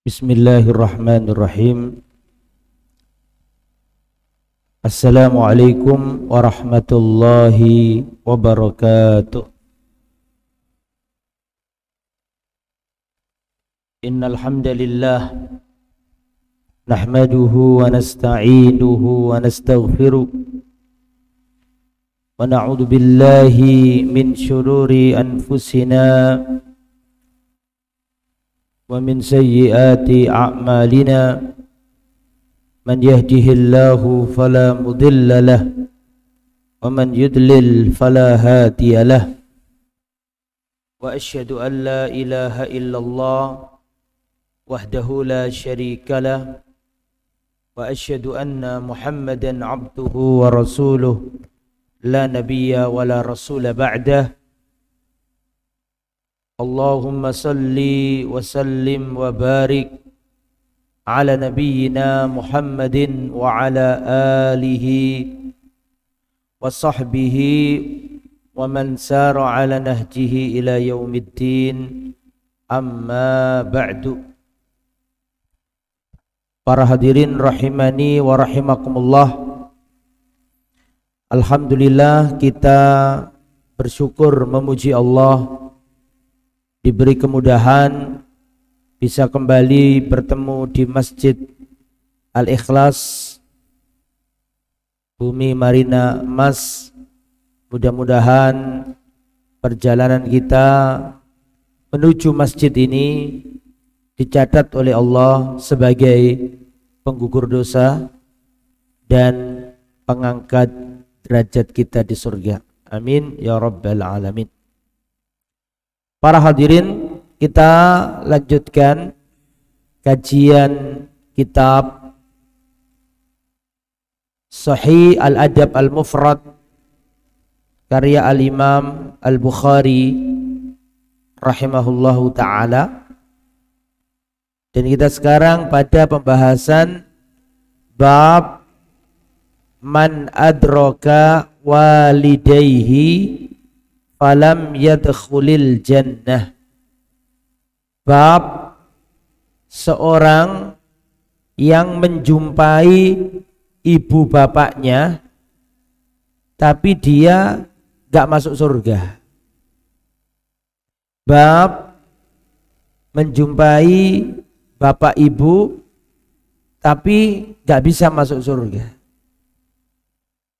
Bismillahirrahmanirrahim. Assalamualaikum warahmatullahi wabarakatuh. Innal hamdalillah nahmaduhu wa nasta'inuhu wa nastaghfiruh wa na'udzu billahi min syururi anfusina wa min sayyiati a'malina. Man yahdihillahu fala mudilla lah wa man yudlil fala hadiya lah. Wa asyhadu an la ilaha illallah wahdahu la syarika lah wa asyhadu anna Muhammadan abduhu wa rasuluh la nabiyya wa la rasula ba'dah. Allahumma salli wa sallim wa barik ala nabiyyina Muhammadin wa ala alihi wa sahbihi wa man sara ala nahjihi ila yaumiddin, amma ba'du. Para hadirin rahimani wa rahimakumullah, alhamdulillah kita bersyukur memuji Allah diberi kemudahan bisa kembali bertemu di Masjid Al-Ikhlas Bumi Marina Mas. Mudah-mudahan perjalanan kita menuju masjid ini dicatat oleh Allah sebagai penggugur dosa dan pengangkat derajat kita di surga. Amin ya rabbal alamin. Para hadirin, kita lanjutkan kajian kitab Sahih Al-Adab Al-Mufrad karya Al-Imam Al-Bukhari rahimahullahu ta'ala. Dan kita sekarang pada pembahasan bab man adraka walidayhi falam yadkhulil jannah. Bab seorang yang menjumpai ibu bapaknya tapi dia gak masuk surga. Bab menjumpai bapak ibu tapi gak bisa masuk surga.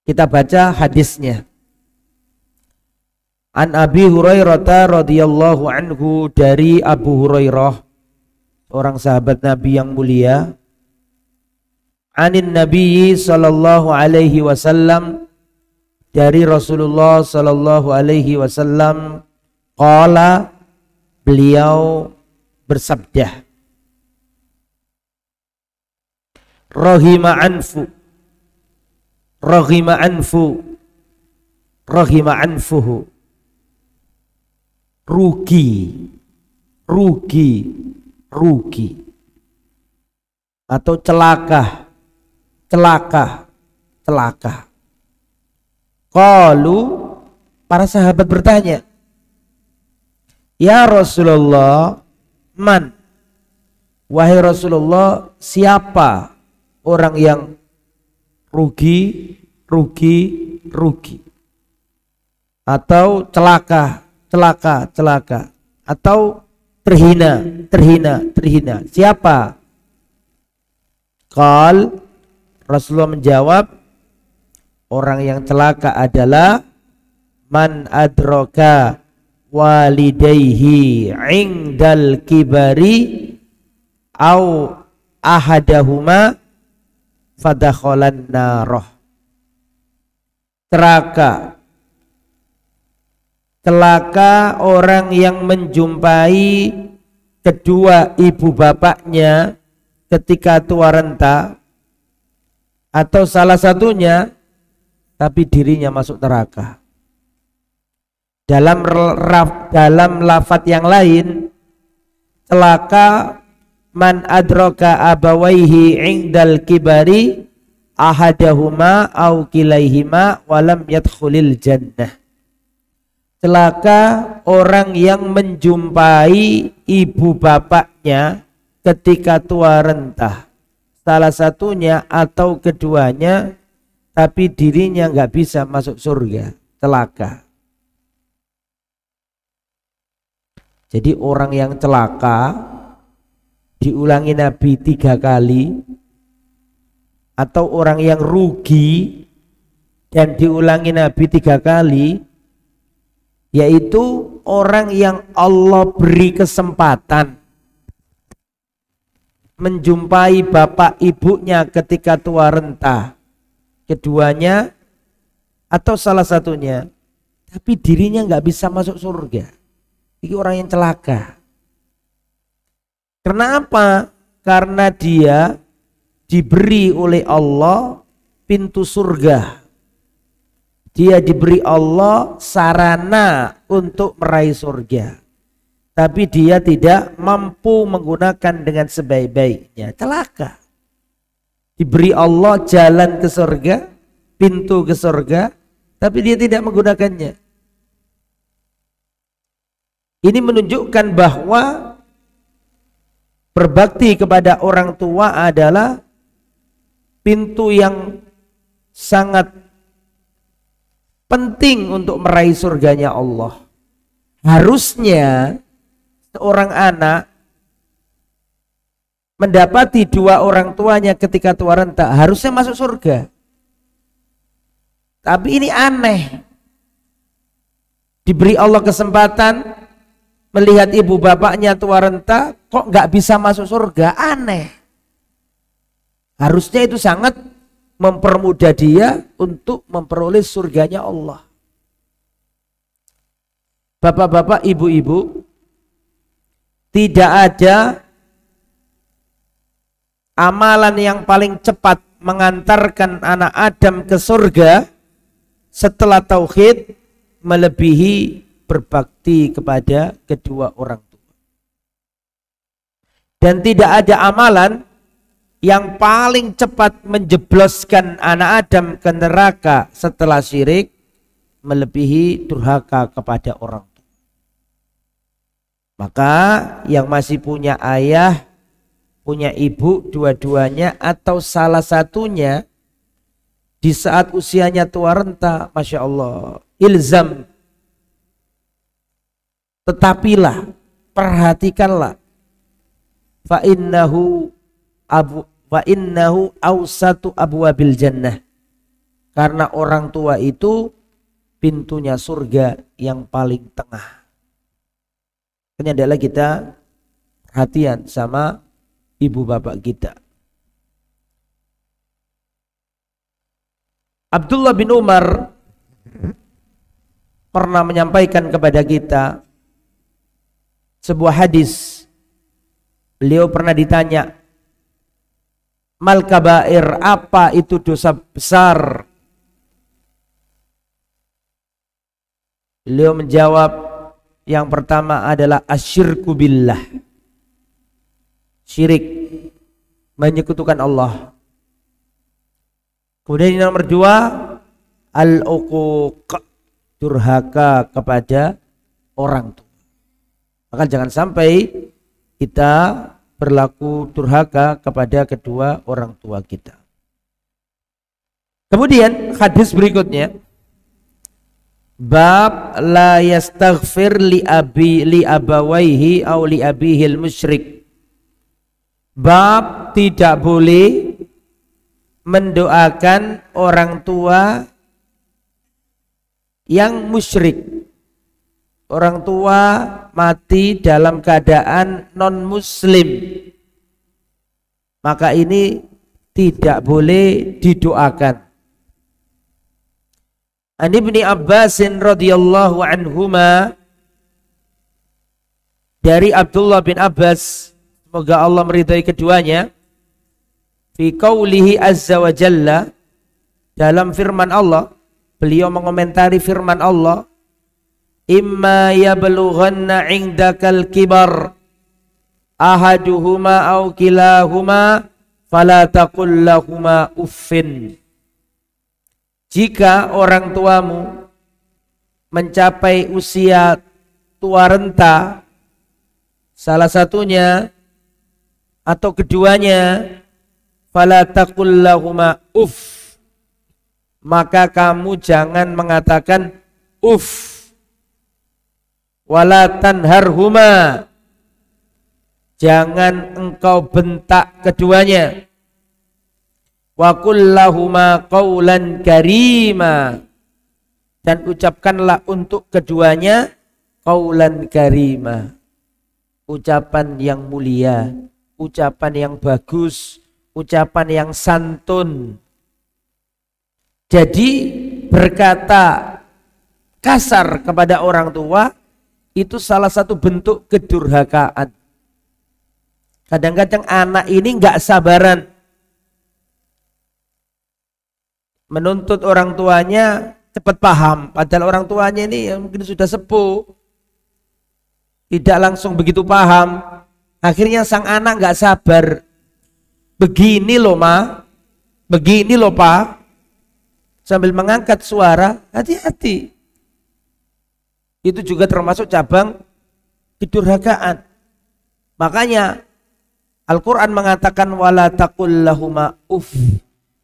Kita baca hadisnya. An Abi Hurairah radhiyallahu anhu, dari Abu Hurairah, orang sahabat Nabi yang mulia. Anin Nabi sallallahu alaihi wasallam, dari Rasulullah sallallahu alaihi wasallam, qala, beliau bersabda, rahima anfu rahima anfuhu, rugi atau celaka. Qalu, para sahabat bertanya, ya Rasulullah, man, wahai Rasulullah, siapa orang yang rugi atau celaka atau terhina, siapa? Qal, Rasulullah menjawab, orang yang celaka adalah man adraka walidayhi indal kibari au ahadahuma fadakhalan naroh. Celaka orang yang menjumpai kedua ibu bapaknya ketika tua renta atau salah satunya tapi dirinya masuk neraka. Dalam lafaz yang lain, celaka man adraka abawaihi indal kibari ahadahuma au kilaihima walam yadkhulil jannah. Celaka orang yang menjumpai ibu bapaknya ketika tua renta, salah satunya atau keduanya, tapi dirinya nggak bisa masuk surga, celaka. Jadi orang yang celaka diulangi Nabi 3 kali, atau orang yang rugi dan diulangi Nabi 3 kali, yaitu orang yang Allah beri kesempatan menjumpai bapak ibunya ketika tua renta, keduanya atau salah satunya, tapi dirinya nggak bisa masuk surga. Ini orang yang celaka. Kenapa? Karena dia diberi oleh Allah pintu surga. Dia diberi Allah sarana untuk meraih surga, tapi dia tidak mampu menggunakan dengan sebaik-baiknya, celaka. Diberi Allah jalan ke surga, pintu ke surga, tapi dia tidak menggunakannya. Ini menunjukkan bahwa berbakti kepada orang tua adalah pintu yang sangat penting untuk meraih surganya Allah. Harusnya seorang anak mendapati 2 orang tuanya ketika tua renta, harusnya masuk surga. Tapi ini aneh. Diberi Allah kesempatan melihat ibu bapaknya tua renta, kok nggak bisa masuk surga? Aneh. Harusnya itu sangat mempermudah dia untuk memperoleh surganya Allah. Bapak-bapak, ibu-ibu, tidak ada amalan yang paling cepat mengantarkan anak Adam ke surga setelah tauhid melebihi berbakti kepada kedua orang tua. Dan tidak ada amalan yang paling cepat menjebloskan anak Adam ke neraka setelah syirik melebihi durhaka kepada orang tua. Maka yang masih punya ayah, punya ibu, dua-duanya atau salah satunya di saat usianya tua renta, Masya Allah, ilzam, tetapilah, perhatikanlah, fa innahu awsatu abwabil jannah, karena orang tua itu pintunya surga yang paling tengah. Ini adalah kita perhatian sama ibu bapak kita. Abdullah bin Umar pernah menyampaikan kepada kita sebuah hadis. Beliau pernah ditanya, mal kabair, apa itu dosa besar? Beliau menjawab, yang pertama adalah asyirku billah, syirik, menyekutukan Allah. Kemudian yang nomor 2, al-uquq, durhaka kepada orang tua. Maka jangan sampai kita berlaku durhaka kepada kedua orang tua kita. Kemudian hadis berikutnya, bab la yastaghfir li abawaihi aw li abihil musyrik. Bab tidak boleh mendoakan orang tua yang musyrik. Orang tua mati dalam keadaan non muslim, maka ini tidak boleh didoakan. An Ibni Abbasin radhiyallahu anhuma, dari Abdullah bin Abbas, semoga Allah meridai keduanya, fi qaulihi azza wa jalla, dalam firman Allah, beliau mengomentari firman Allah, imma yablughanna indakal kibar ahaduhuma aw kilahuma fala taqul lahuma uffin. Jika orang tuamu mencapai usia tua renta, salah satunya atau keduanya, fala taqul lahuma uff, maka kamu jangan mengatakan uff. Wala tanharhuma, jangan engkau bentak keduanya. Wa qul lahuma qawlan karima, dan ucapkanlah untuk keduanya qawlan karima, ucapan yang mulia, ucapan yang bagus, ucapan yang santun. Jadi berkata kasar kepada orang tua itu salah satu bentuk kedurhakaan. Kadang-kadang anak ini nggak sabaran menuntut orang tuanya cepat paham, padahal orang tuanya ini mungkin sudah sepuh, tidak langsung begitu paham. Akhirnya sang anak nggak sabar, begini loh ma, begini loh pak, sambil mengangkat suara, hati-hati. Itu juga termasuk cabang kedurhakaan. Makanya Al-Quran mengatakan wala taqul lahuma uff,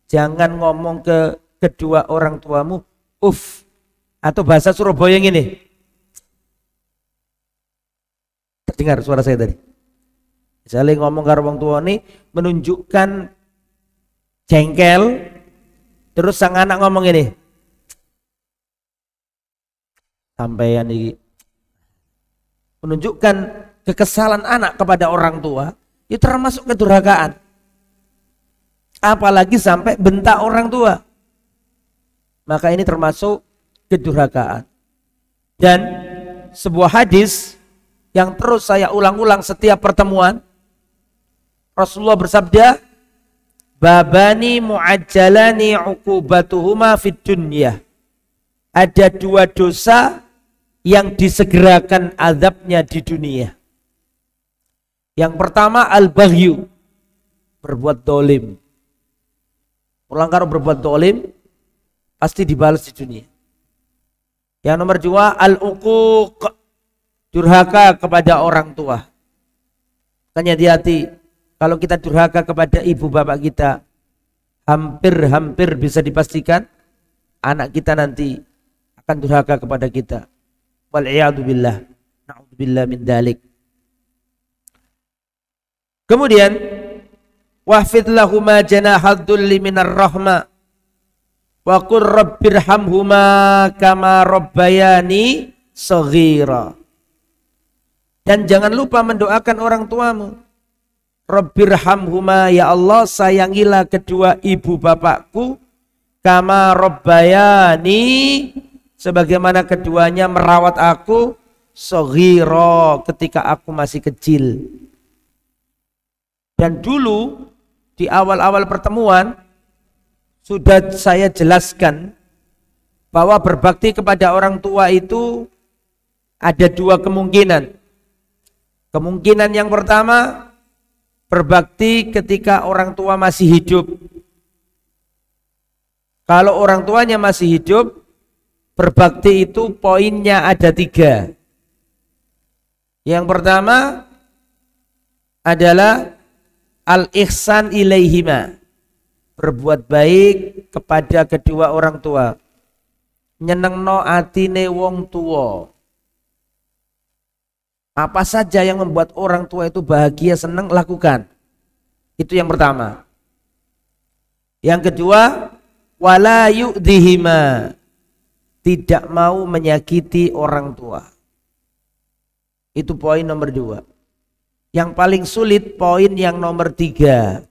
jangan ngomong ke kedua orang tuamu uff, atau bahasa Surabaya yang ini. Terdengar suara saya tadi? Misalnya ngomong ke orang tua ini menunjukkan jengkel, terus sang anak ngomong ini, sampeyan ini, menunjukkan kekesalan anak kepada orang tua, itu termasuk kedurhakaan. Apalagi sampai bentak orang tua, maka ini termasuk kedurhakaan. Dan sebuah hadis yang terus saya ulang-ulang setiap pertemuan, Rasulullah bersabda, babani mu'ajjalani uqubatuhuma fid dunya, ada dua dosa yang disegerakan azabnya di dunia. Yang pertama al-baghyu, berbuat dolim. Orang kalau berbuat dolim pasti dibalas di dunia. Yang nomor dua al-uquq, durhaka kepada orang tua. Makanya hati-hati, kalau kita durhaka kepada ibu bapak kita, hampir bisa dipastikan anak kita nanti akan durhaka kepada kita. Wal'iyadu billah, na'udzubillah min dalik. Kemudian wahfid lahuma janahad dhulli minar rahma wa qur rabbirhamhuma kama rabbayani shaghira. Dan jangan lupa mendoakan orang tuamu. Rabbirhamhuma, ya Allah sayangilah kedua ibu bapakku, kama rabbayani, sebagaimana keduanya merawat aku, shaghira, ketika aku masih kecil. Dan dulu di awal-awal pertemuan sudah saya jelaskan bahwa berbakti kepada orang tua itu ada dua kemungkinan. Kemungkinan yang pertama, berbakti ketika orang tua masih hidup. Kalau orang tuanya masih hidup, berbakti itu poinnya ada 3. Yang pertama adalah al-ihsan ilaihima, berbuat baik kepada kedua orang tua, nyenengno atine wong tua. Apa saja yang membuat orang tua itu bahagia, senang, lakukan. Itu yang pertama. Yang kedua, wala yu'dhihima, tidak mau menyakiti orang tua. Itu poin nomor 2. Yang paling sulit poin yang nomor 3.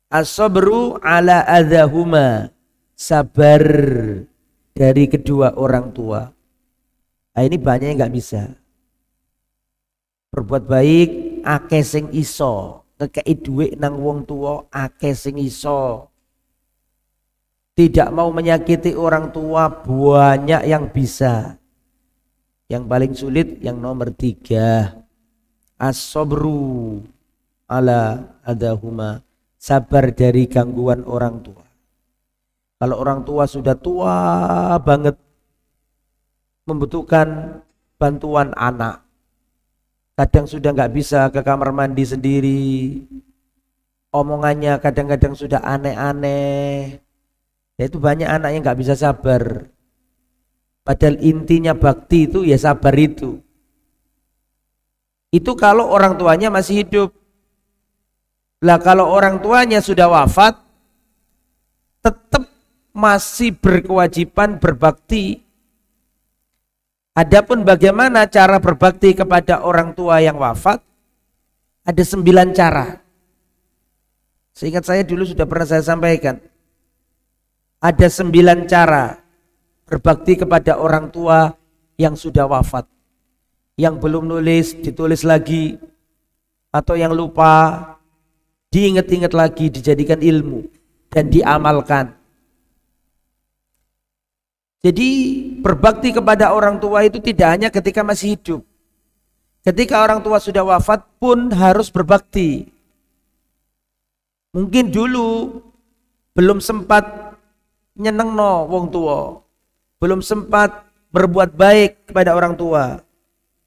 As-sabru ala adahuma, sabar dari kedua orang tua. Nah, ini banyak yang nggak bisa. Berbuat baik akeh sing iso, ngekei dhuwit nang wong tua akeh sing iso. Tidak mau menyakiti orang tua banyak yang bisa. Yang paling sulit yang nomor 3. As-sabru ala adahuma, sabar dari gangguan orang tua. Kalau orang tua sudah tua banget, membutuhkan bantuan anak, kadang sudah nggak bisa ke kamar mandi sendiri, omongannya kadang-kadang sudah aneh-aneh. Ya itu banyak anak yang nggak bisa sabar. Padahal intinya bakti itu ya sabar itu. Itu kalau orang tuanya masih hidup. Lah kalau orang tuanya sudah wafat, tetap masih berkewajiban berbakti. Adapun bagaimana cara berbakti kepada orang tua yang wafat, ada 9 cara. Seingat saya dulu sudah pernah saya sampaikan. Ada 9 cara berbakti kepada orang tua yang sudah wafat. Yang belum nulis, ditulis lagi. Atau yang lupa, diingat-ingat lagi, dijadikan ilmu dan diamalkan. Jadi berbakti kepada orang tua itu tidak hanya ketika masih hidup. Ketika orang tua sudah wafat pun harus berbakti. Mungkin dulu belum sempat nyenengno wong tua, belum sempat berbuat baik kepada orang tua,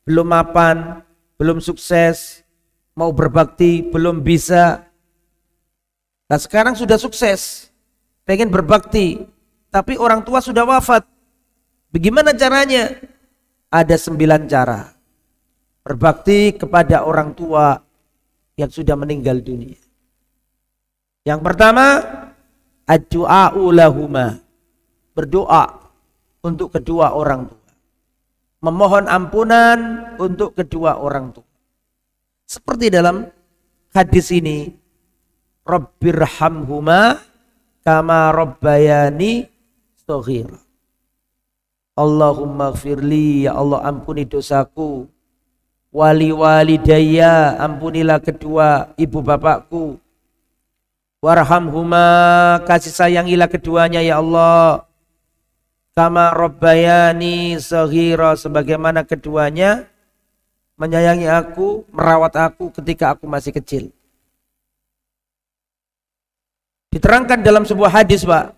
belum mapan, belum sukses, mau berbakti belum bisa. Nah sekarang sudah sukses, pengen berbakti, tapi orang tua sudah wafat. Bagaimana caranya? Ada 9 cara berbakti kepada orang tua yang sudah meninggal dunia. Yang pertama, ad-du'a'u lahuma, berdoa untuk kedua orang tua, memohon ampunan untuk kedua orang tua. Seperti dalam hadis ini, Rabbirhamhuma kama rabbayani shaghira. Allahumma gfirli, ya Allah ampuni dosaku. Wali walidayya, ampunilah kedua ibu bapakku. Warhamhuma, kasih sayangilah keduanya ya Allah. Kama rabbayani shaghira, sebagaimana keduanya menyayangi aku, merawat aku ketika aku masih kecil. Diterangkan dalam sebuah hadis, Pak,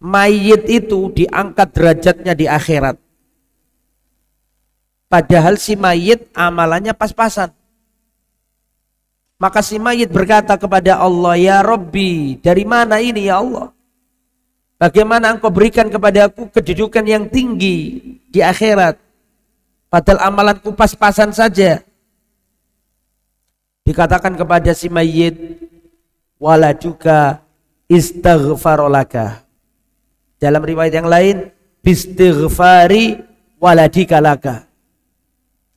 mayit itu diangkat derajatnya di akhirat. Padahal si mayit amalannya pas-pasan. Maka si mayit berkata kepada Allah, ya Rabbi, dari mana ini ya Allah? Bagaimana engkau berikan kepadaku kedudukan yang tinggi di akhirat? Padahal amalanku pas-pasan saja. Dikatakan kepada si mayit, waladuka istaghfarolaka. Dalam riwayat yang lain, bistighfari waladika laka.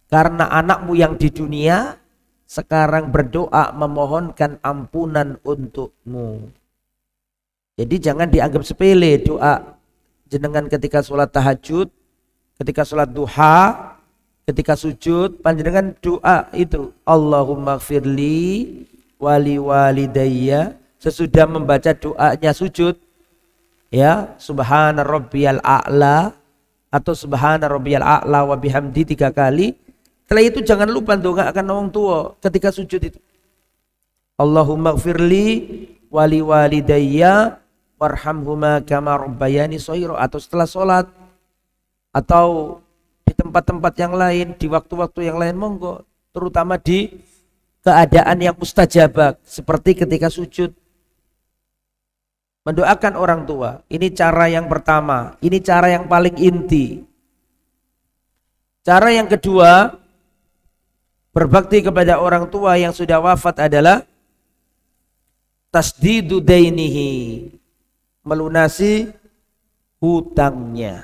Karena anakmu yang di dunia sekarang berdoa memohonkan ampunan untukmu. Jadi jangan dianggap sepele doa jenengan ketika sholat tahajud, ketika sholat duha, ketika sujud, panjenengan doa itu Allahumma gfirli wali walidayya. Sesudah membaca doanya sujud, ya, subhana rabbiyal a'la atau subhana rabbiyal a'la wa bihamdi 3 kali. Setelah itu jangan lupa doakan orang tua ketika sujud itu. Allahumma gfirli wali walidayya warhamhuma kama rabbayani shaghira, atau setelah sholat atau di tempat-tempat yang lain, di waktu-waktu yang lain, monggo, terutama di keadaan yang mustajabah seperti ketika sujud. Mendoakan orang tua, ini cara yang pertama, ini cara yang paling inti. Cara yang kedua, berbakti kepada orang tua yang sudah wafat adalah tasdidu dainihi, melunasi hutangnya.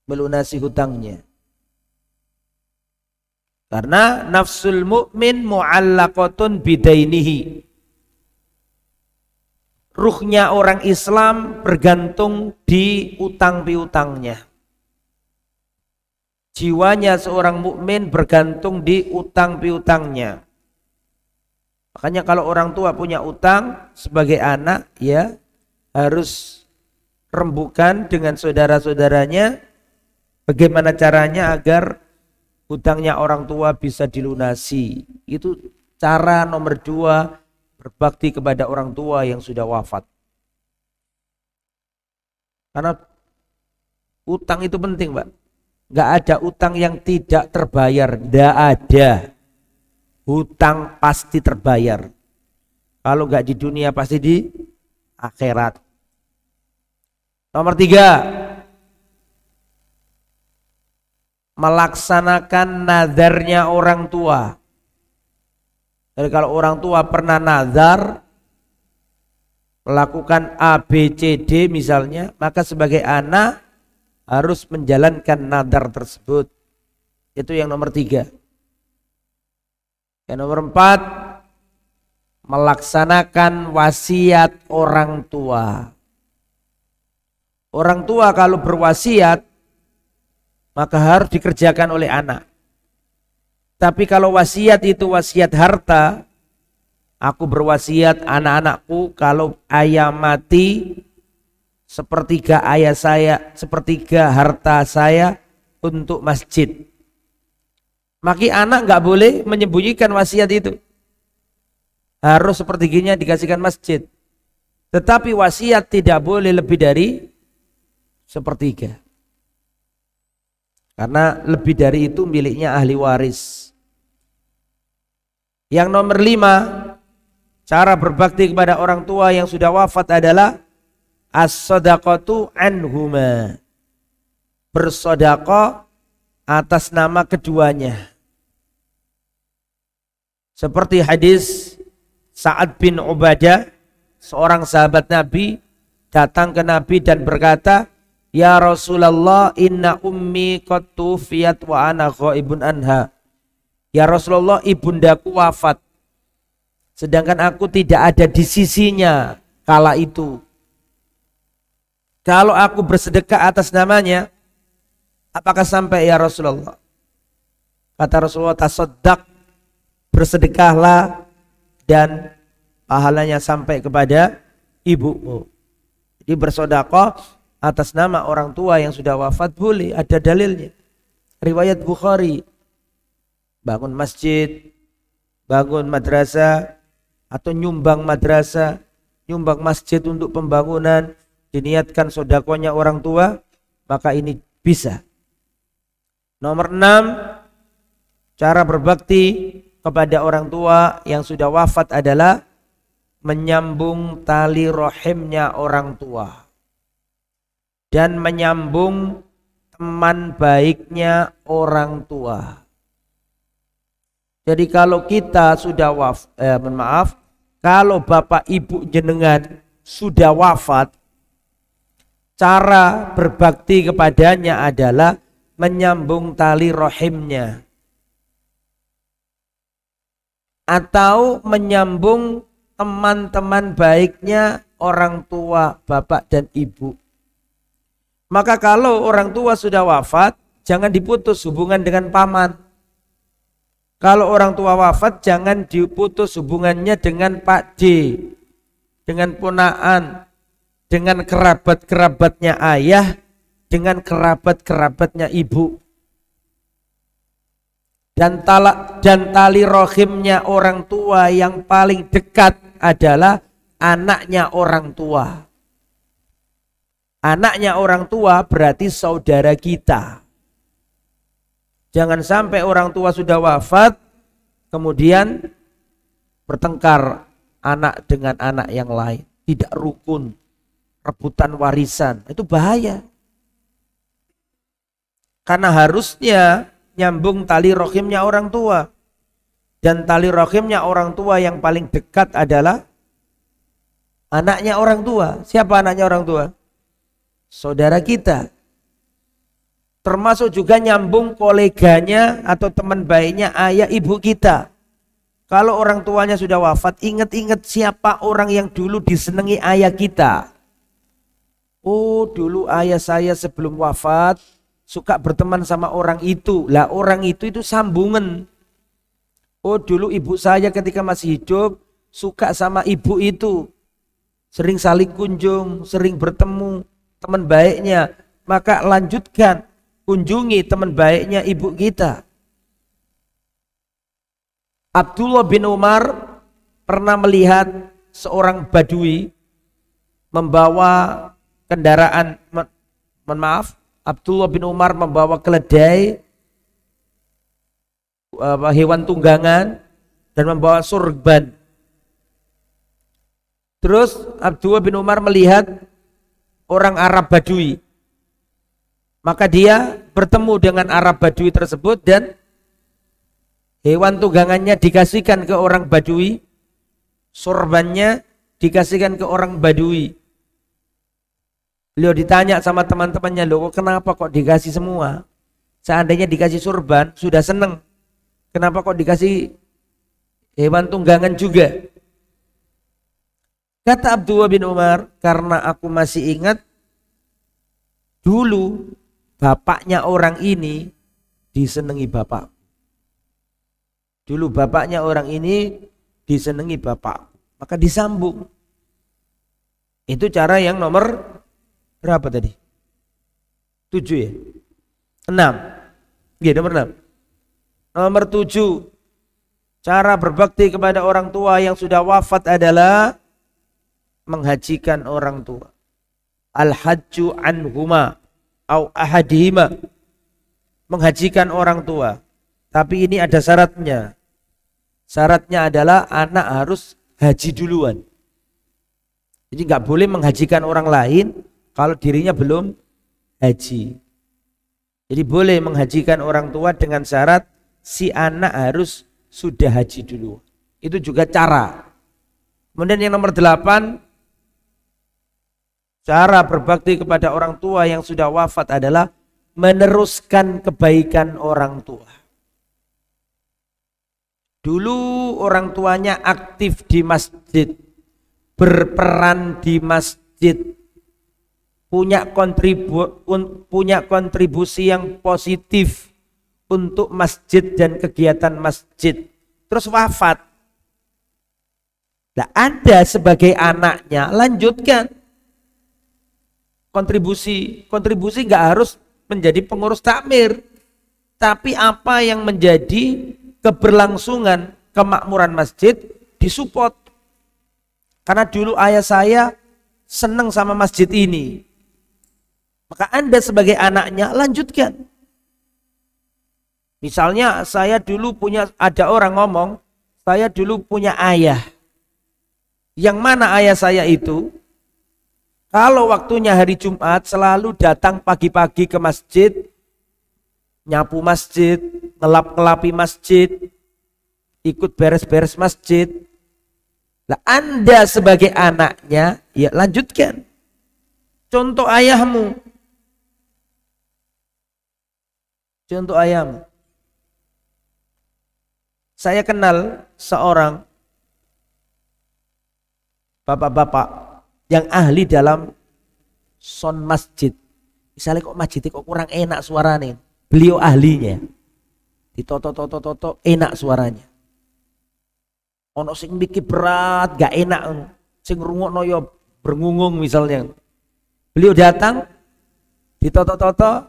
Melunasi hutangnya. Karena nafsul mu'min mu'allaqatun bidainihi. Ruhnya orang Islam bergantung di utang piutangnya. Jiwanya seorang mukmin bergantung di utang piutangnya. Makanya kalau orang tua punya utang sebagai anak, ya harus rembukan dengan saudara-saudaranya. Bagaimana caranya agar hutangnya orang tua bisa dilunasi. Itu cara nomor 2 berbakti kepada orang tua yang sudah wafat. Karena utang itu penting, Pak. Nggak ada utang yang tidak terbayar, nggak ada. Hutang pasti terbayar. Kalau nggak di dunia pasti di akhirat. Nomor 3, melaksanakan nazarnya orang tua. Jadi kalau orang tua pernah nazar melakukan A, B, C, D misalnya, maka sebagai anak harus menjalankan nazar tersebut. Itu yang nomor 3. Yang nomor 4, melaksanakan wasiat orang tua. Orang tua kalau berwasiat maka harus dikerjakan oleh anak. Tapi kalau wasiat itu wasiat harta, aku berwasiat anak-anakku kalau ayah mati, sepertiga ayah saya, sepertiga harta saya untuk masjid. Maka anak nggak boleh menyembunyikan wasiat itu. Harus sepertiganya dikasihkan masjid. Tetapi wasiat tidak boleh lebih dari sepertiga. Karena lebih dari itu miliknya ahli waris. Yang nomor 5, cara berbakti kepada orang tua yang sudah wafat adalah as-shadaqatu anhuma. Bersedekah atas nama keduanya. Seperti hadis Sa'ad bin Ubadah, seorang sahabat Nabi, datang ke Nabi dan berkata, "Ya Rasulullah, inna ummi qad tufiyat wa ana ghaibun anha." Ya Rasulullah, ibundaku wafat, sedangkan aku tidak ada di sisinya kala itu. Kalau aku bersedekah atas namanya, apakah sampai ya Rasulullah? Kata Rasulullah, tasaddaq, bersedekahlah dan pahalanya sampai kepada ibumu. Jadi bersedekah atas nama orang tua yang sudah wafat boleh, ada dalilnya. Riwayat Bukhari, bangun masjid, bangun madrasah, atau nyumbang madrasah, nyumbang masjid untuk pembangunan, diniatkan sedekahnya orang tua, maka ini bisa. Nomor 6, cara berbakti kepada orang tua yang sudah wafat adalah menyambung tali rahimnya orang tua dan menyambung teman baiknya orang tua. Jadi kalau kita sudah kalau bapak ibu jenengan sudah wafat, cara berbakti kepadanya adalah menyambung tali rahimnya atau menyambung teman-teman baiknya orang tua bapak dan ibu. Maka kalau orang tua sudah wafat, jangan diputus hubungan dengan paman. Kalau orang tua wafat, jangan diputus hubungannya dengan Pak D, dengan ponaan, dengan kerabat-kerabatnya ayah, dengan kerabat-kerabatnya ibu. Dan tali rahimnya orang tua yang paling dekat adalah anaknya orang tua. Anaknya orang tua berarti saudara kita. Jangan sampai orang tua sudah wafat, kemudian bertengkar anak dengan anak yang lain. Tidak rukun, rebutan warisan. Itu bahaya. Karena harusnya nyambung tali rahimnya orang tua. Dan tali rahimnya orang tua yang paling dekat adalah anaknya orang tua. Siapa anaknya orang tua? Saudara kita. Termasuk juga nyambung koleganya atau teman baiknya ayah ibu kita. Kalau orang tuanya sudah wafat, ingat-ingat siapa orang yang dulu disenangi ayah kita. Oh, dulu ayah saya sebelum wafat suka berteman sama orang itu. Lah orang itu sambungan. Oh, dulu ibu saya ketika masih hidup suka sama ibu itu. Sering saling kunjung, sering bertemu teman baiknya. Maka lanjutkan, kunjungi teman baiknya ibu kita. Abdullah bin Umar pernah melihat seorang badui membawa kendaraan, Abdullah bin Umar membawa keledai, hewan tunggangan, dan membawa surban. Terus Abdullah bin Umar melihat orang Arab Badui. Maka dia bertemu dengan Arab Badui tersebut dan hewan tunggangannya dikasihkan ke orang Badui, surbannya dikasihkan ke orang Badui. Beliau ditanya sama teman-temannya, loh kenapa kok dikasih semua? Seandainya dikasih surban sudah seneng, kenapa kok dikasih hewan tunggangan juga? Kata Abdullah bin Umar, karena aku masih ingat dulu bapaknya orang ini disenangi bapak. Dulu bapaknya orang ini disenangi bapak, maka disambung. Itu cara yang nomor berapa tadi? 7 ya? 6. Ya, nomor 6. Nomor 7. Cara berbakti kepada orang tua yang sudah wafat adalah menghajikan orang tua. Al-hajju anhuma au ahadihima. Menghajikan orang tua. Tapi ini ada syaratnya. Syaratnya adalah anak harus haji duluan. Jadi nggak boleh menghajikan orang lain kalau dirinya belum haji. Jadi boleh menghajikan orang tua dengan syarat si anak harus sudah haji dulu. Itu juga cara. Kemudian yang nomor 8, cara berbakti kepada orang tua yang sudah wafat adalah meneruskan kebaikan orang tua. Dulu orang tuanya aktif di masjid, berperan di masjid, punya kontribusi yang positif untuk masjid dan kegiatan masjid. Terus wafat. Nah, Anda sebagai anaknya lanjutkan kontribusi nggak harus menjadi pengurus takmir, tapi apa yang menjadi keberlangsungan kemakmuran masjid disupport. Karena dulu ayah saya senang sama masjid ini, maka Anda sebagai anaknya lanjutkan. Misalnya saya dulu ada orang ngomong, saya dulu punya ayah. Yang mana ayah saya itu, kalau waktunya hari Jumat selalu datang pagi-pagi ke masjid, nyapu masjid, ngelap-ngelapi masjid, ikut beres-beres masjid. Nah, Anda sebagai anaknya, ya lanjutkan. Contoh ayahmu. Contoh ayahmu. Saya kenal seorang bapak-bapak yang ahli dalam sound masjid. Misalnya kok masjidnya kok kurang enak suaranya, beliau ahlinya. Ditoto-toto enak suaranya. Ono sing mikir berat gak enak, sing rungokno ya berngungung misalnya. Beliau datang, ditoto-toto,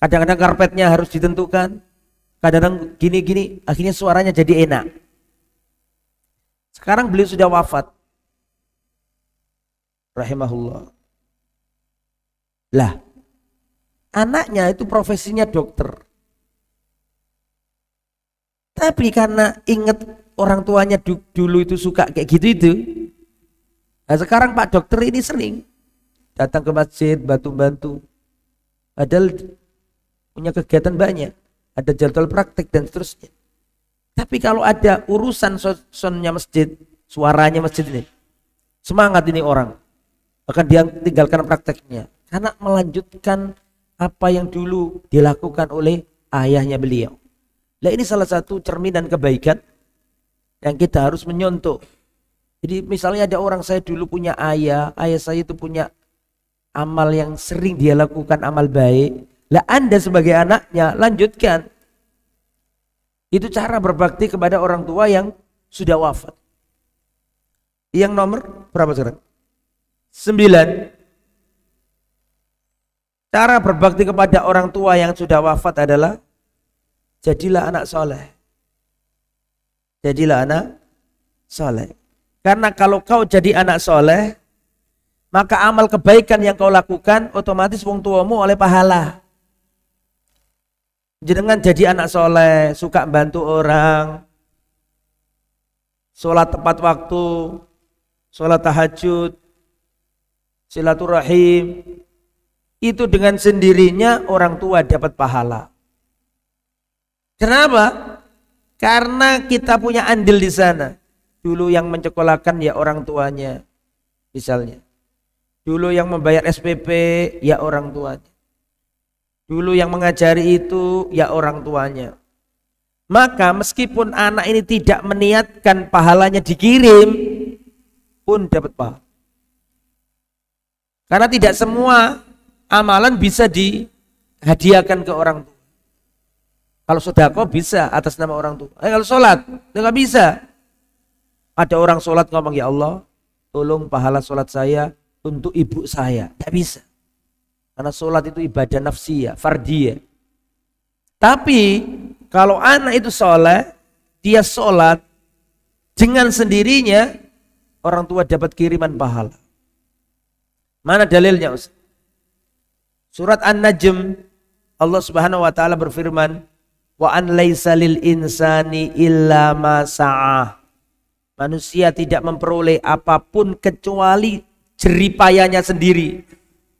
kadang-kadang karpetnya harus ditentukan, kadang-kadang gini-gini, akhirnya suaranya jadi enak. Sekarang beliau sudah wafat, rahimahullah. Lah, anaknya itu profesinya dokter. Tapi karena ingat orang tuanya dulu itu suka kayak gitu itu, nah sekarang Pak Dokter ini sering datang ke masjid, bantu-bantu. Padahal punya kegiatan banyak, ada jadwal praktek dan seterusnya. Tapi kalau ada urusan sonnya masjid, suaranya masjid ini, semangat ini orang, bahkan dia tinggalkan prakteknya karena melanjutkan apa yang dulu dilakukan oleh ayahnya beliau. Nah, ini salah satu cerminan kebaikan yang kita harus menyontoh. Jadi misalnya ada orang, saya dulu punya ayah saya itu punya amal yang sering dia lakukan, amal baik. Lah Anda sebagai anaknya lanjutkan. Itu cara berbakti kepada orang tua yang sudah wafat. Yang nomor berapa sekarang? 9. Cara berbakti kepada orang tua yang sudah wafat adalah jadilah anak soleh. Jadilah anak soleh. Karena kalau kau jadi anak soleh, maka amal kebaikan yang kau lakukan otomatis wong tuamu oleh pahala. Jenengan jadi anak soleh, suka bantu orang, sholat tepat waktu, sholat tahajud, silaturahim, itu dengan sendirinya orang tua dapat pahala. Kenapa? Karena kita punya andil di sana. Dulu yang mencekolahkan ya orang tuanya, misalnya. Dulu yang membayar SPP ya orang tuanya. Dulu yang mengajari itu ya orang tuanya. Maka meskipun anak ini tidak meniatkan pahalanya dikirim, pun dapat pahala. Karena tidak semua amalan bisa dihadiahkan ke orang tua. Kalau sedekah bisa atas nama orang tua. Kalau sholat nggak bisa. Ada orang sholat ngomong, ya Allah, tolong pahala sholat saya untuk ibu saya. Tidak bisa. Karena sholat itu ibadah nafsiyah, fardiyah. Tapi kalau anak itu soleh, dia sholat dengan sendirinya, orang tua dapat kiriman pahala. Mana dalilnya, Ustaz? Surat An-Najm, Allah Subhanahu wa taala berfirman, wa an laisa lil insani illa ma sa'ah. Manusia tidak memperoleh apapun kecuali jeripayanya sendiri,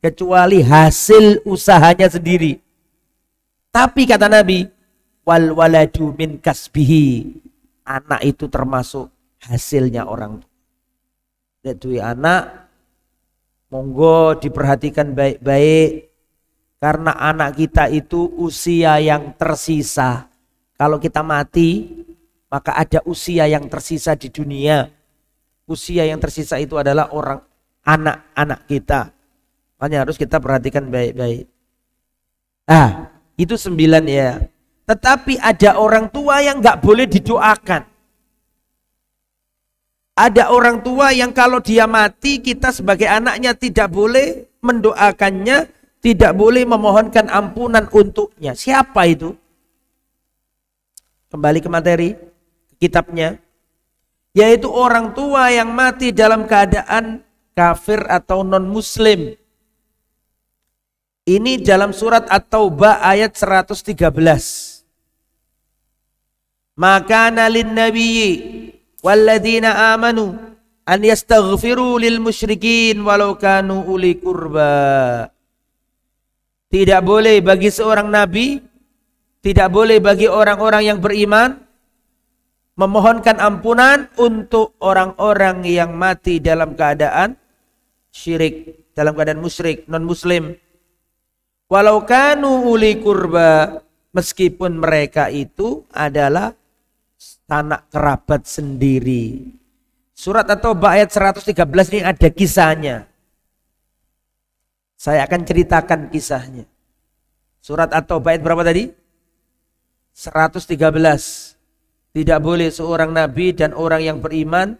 kecuali hasil usahanya sendiri. Tapi kata Nabi, wal waladu min kasbihi. Anak itu termasuk hasilnya orang tua. Lihat duit anak, monggo diperhatikan baik-baik. Karena anak kita itu usia yang tersisa. Kalau kita mati, maka ada usia yang tersisa di dunia. Usia yang tersisa itu adalah anak-anak kita. Makanya harus kita perhatikan baik-baik. Itu 9 ya. Tetapi ada orang tua yang nggak boleh didoakan. Ada orang tua yang kalau dia mati, kita sebagai anaknya tidak boleh mendoakannya, tidak boleh memohonkan ampunan untuknya. Siapa itu? Kembali ke materi, ke kitabnya. Yaitu orang tua yang mati dalam keadaan kafir atau non-muslim. Ini dalam surat At-Taubah ayat 113. Maka nalin nabiyyi walladzina amanu an yastaghfiru lil musyrikin walau kanu uli qurba. Tidak boleh bagi seorang nabi, tidak boleh bagi orang-orang yang beriman memohonkan ampunan untuk orang-orang yang mati dalam keadaan syirik, dalam keadaan musyrik, non-muslim. Walau kanu uli qurba, meskipun mereka itu adalah anak kerabat sendiri. Surat At-Taubah ayat 113 ini ada kisahnya. Saya akan ceritakan kisahnya. Surat At-Taubah ayat berapa tadi? 113. Tidak boleh seorang nabi dan orang yang beriman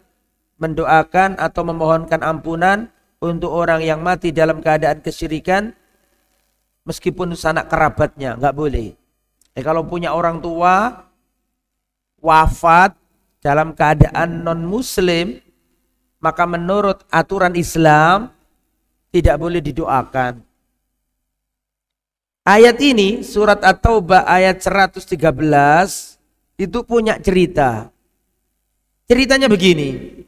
mendoakan atau memohonkan ampunan untuk orang yang mati dalam keadaan kesyirikan meskipun sanak kerabatnya, nggak boleh. Kalau punya orang tua wafat dalam keadaan non muslim, maka menurut aturan Islam tidak boleh didoakan. Ayat ini surat At-Taubah ayat 113 itu punya cerita. Ceritanya begini.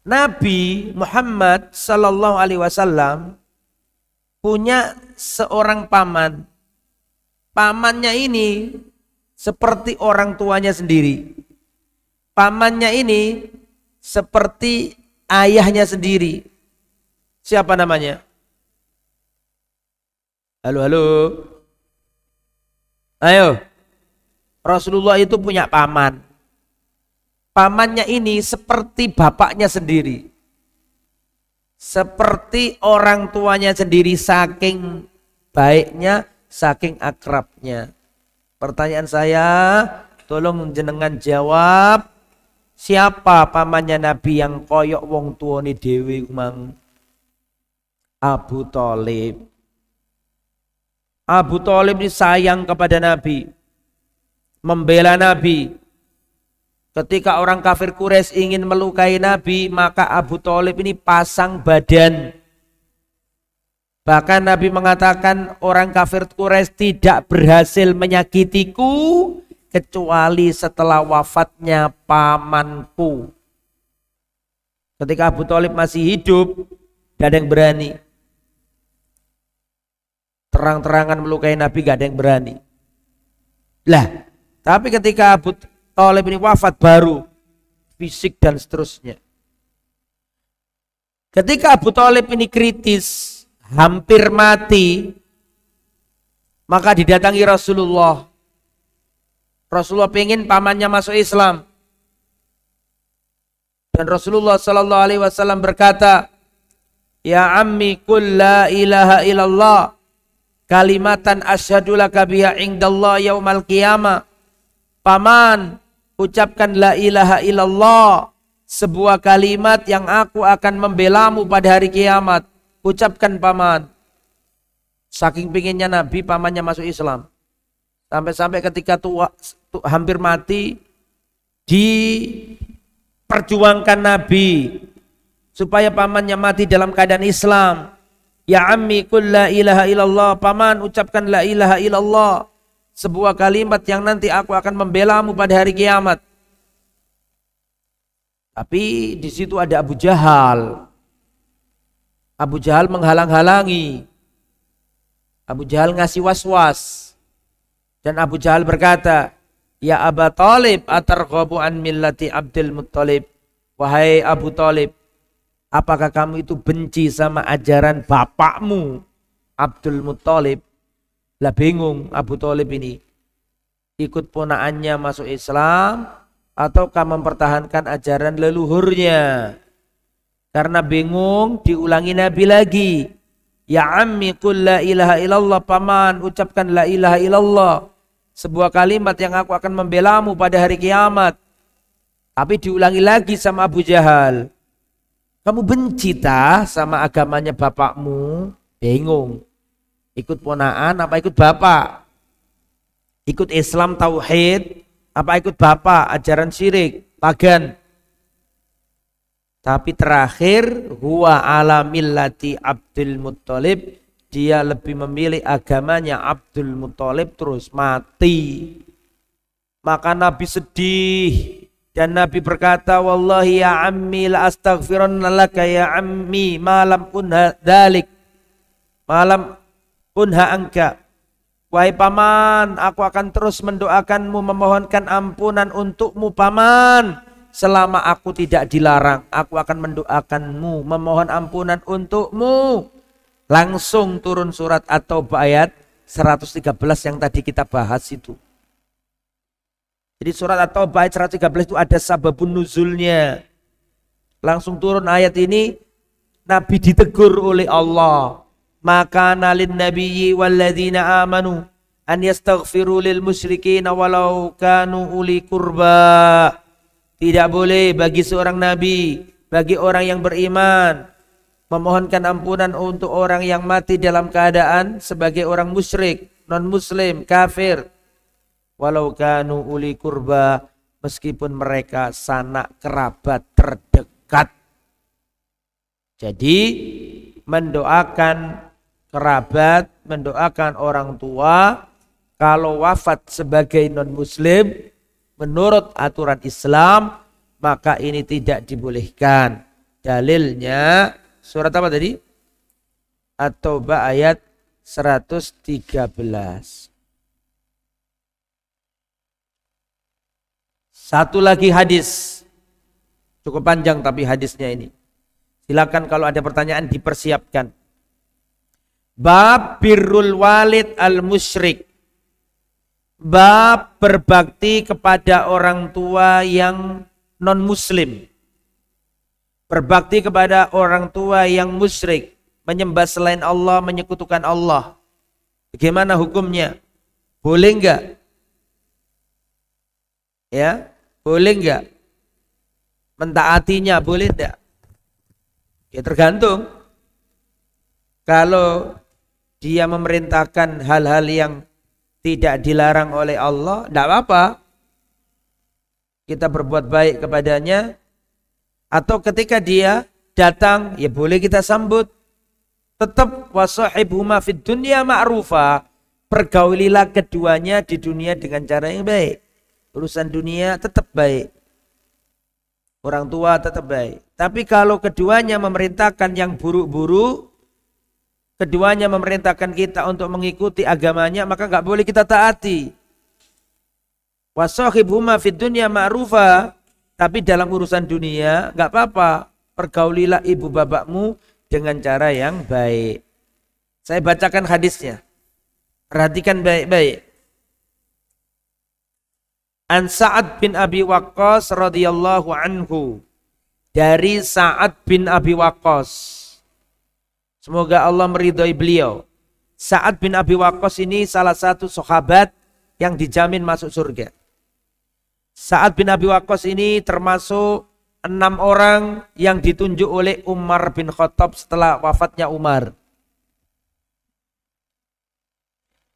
Nabi Muhammad sallallahu alaihi wasallam punya seorang paman. Pamannya ini seperti orang tuanya sendiri. Pamannya ini seperti ayahnya sendiri. Siapa namanya? Halo. Ayo. Rasulullah itu punya paman. Pamannya ini seperti bapaknya sendiri. Seperti orang tuanya sendiri, saking baiknya, saking akrabnya. Pertanyaan saya, tolong jenengan jawab, siapa pamannya Nabi yang koyok wong tuane dhewe mang? Abu Thalib. Abu Thalib ini sayang kepada Nabi, membela Nabi. Ketika orang kafir Quraisy ingin melukai Nabi, maka Abu Thalib ini pasang badan. Bahkan Nabi mengatakan orang kafir Quraisy tidak berhasil menyakitiku kecuali setelah wafatnya pamanku. Ketika Abu Thalib masih hidup, tidak ada yang berani. Terang-terangan melukai Nabi, gak ada yang berani. Lah, tapi ketika Abu Thalib ini wafat, baru fisik dan seterusnya. Ketika Abu Thalib ini kritis, hampir mati, maka didatangi Rasulullah. Rasulullah pengen pamannya masuk Islam. Dan Rasulullah sallallahu alaihi wasallam berkata, "Ya ammi qul la ilaha illallah kalimatan asyhadu laka biha indallah yaumal qiyamah." Paman, ucapkan la ilaha illallah, sebuah kalimat yang aku akan membelamu pada hari kiamat. Ucapkan paman. Saking pinginnya Nabi pamannya masuk Islam. Sampai-sampai ketika hampir mati, diperjuangkan Nabi supaya pamannya mati dalam keadaan Islam. Ya ammi qul la ilaha illallah, paman ucapkan la ilaha illallah, sebuah kalimat yang nanti aku akan membelamu pada hari kiamat. Tapi di situ ada Abu Jahal. Abu Jahal menghalang-halangi. Abu Jahal ngasih was-was. Dan Abu Jahal berkata, "Ya Aba Thalib, atarghabu an millati Abdul Muttalib." Wahai Abu Thalib, apakah kamu itu benci sama ajaran bapakmu Abdul Muttalib? Lah bingung Abu Thalib ini. Ikut ponaannya masuk Islam ataukah mempertahankan ajaran leluhurnya? Karena bingung, diulangi Nabi lagi. Ya ammi qul la ilaha illallah, paman ucapkan la ilaha illallah, sebuah kalimat yang aku akan membelamu pada hari kiamat. Tapi diulangi lagi sama Abu Jahal. Kamu benci tah sama agamanya bapakmu? Bingung. Ikut ponaan apa ikut bapak? Ikut Islam tauhid apa ikut bapak ajaran syirik pagan? Tapi terakhir huwa ala millati Abdul Muttalib, dia lebih memilih agamanya Abdul Muttalib, terus mati. Maka Nabi sedih dan Nabi berkata, wallahi ya ammi la astaghfiranna laka ya ammi malam unha dzalik malam unha angka. Wahai paman, aku akan terus mendoakanmu, memohonkan ampunan untukmu paman. Selama aku tidak dilarang, aku akan mendoakanmu, memohon ampunan untukmu. Langsung turun surat At-Taubah ayat 113 yang tadi kita bahas itu. Jadi surat At-Taubah ayat 113 itu ada sababun nuzulnya. Langsung turun ayat ini, Nabi ditegur oleh Allah. Maka nalin nabiyyi walladzina amanu an yastaghfiru lil musyrikin walau kanu uli qurba. Tidak boleh bagi seorang nabi, bagi orang yang beriman, memohonkan ampunan untuk orang yang mati dalam keadaan sebagai orang musyrik, non muslim, kafir. Walau kanu uli qurba, meskipun mereka sanak kerabat terdekat. Jadi mendoakan kerabat, mendoakan orang tua kalau wafat sebagai non muslim menurut aturan Islam, maka ini tidak dibolehkan. Dalilnya surat apa tadi? At-Taubah ayat 113. Satu lagi hadis. Cukup panjang tapi hadisnya ini. Silakan kalau ada pertanyaan dipersiapkan. Bab birrul walid al-musyrik. Bab berbakti kepada orang tua yang non-muslim. Berbakti kepada orang tua yang musyrik, menyembah selain Allah, menyekutukan Allah. Bagaimana hukumnya? Boleh enggak? Ya, boleh enggak? Mentaatinya boleh enggak? Ya tergantung. Kalau dia memerintahkan hal-hal yang tidak dilarang oleh Allah, tidak apa-apa. kita berbuat baik kepadanya, atau ketika dia datang ya boleh kita sambut. Tetap wasahibhuma fid dunya ma'rufa, pergaulilah keduanya di dunia dengan cara yang baik. Urusan dunia tetap baik, orang tua tetap baik. Tapi kalau keduanya memerintahkan yang buruk-buruk, keduanya memerintahkan kita untuk mengikuti agamanya, maka nggak boleh kita taati. Wasahibhuma fid dunya ma'rufa, tapi dalam urusan dunia nggak apa-apa, pergaulilah ibu bapakmu dengan cara yang baik. Saya bacakan hadisnya. Perhatikan baik-baik. An Sa'ad bin Abi Waqqas radhiyallahu anhu. Dari Sa'ad bin Abi Waqqas. Semoga Allah meridhai beliau. Sa'ad bin Abi Waqqas ini salah satu sahabat yang dijamin masuk surga. Sa'ad bin Abi Waqqas ini termasuk 6 orang yang ditunjuk oleh Umar bin Khattab setelah wafatnya Umar.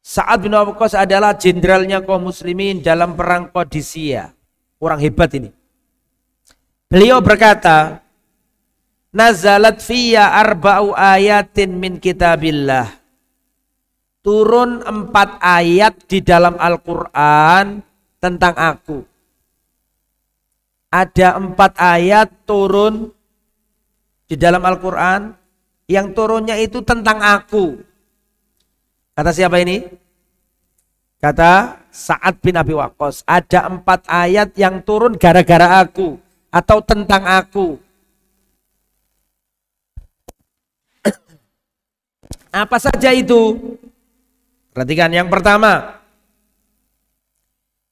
Sa'ad bin Abi Waqqas adalah jenderalnya kaum muslimin dalam perang Qadisiyah. Orang hebat ini. Beliau berkata, nazalat fiyya arba'u ayatin min kitabillah. Turun 4 ayat di dalam Al-Quran tentang aku. Ada 4 ayat turun di dalam Al-Quran yang turunnya itu tentang aku. Kata siapa ini? Kata Sa'ad bin Abi Waqqas. Ada 4 ayat yang turun gara-gara aku atau tentang aku. Apa saja itu? Perhatikan yang pertama.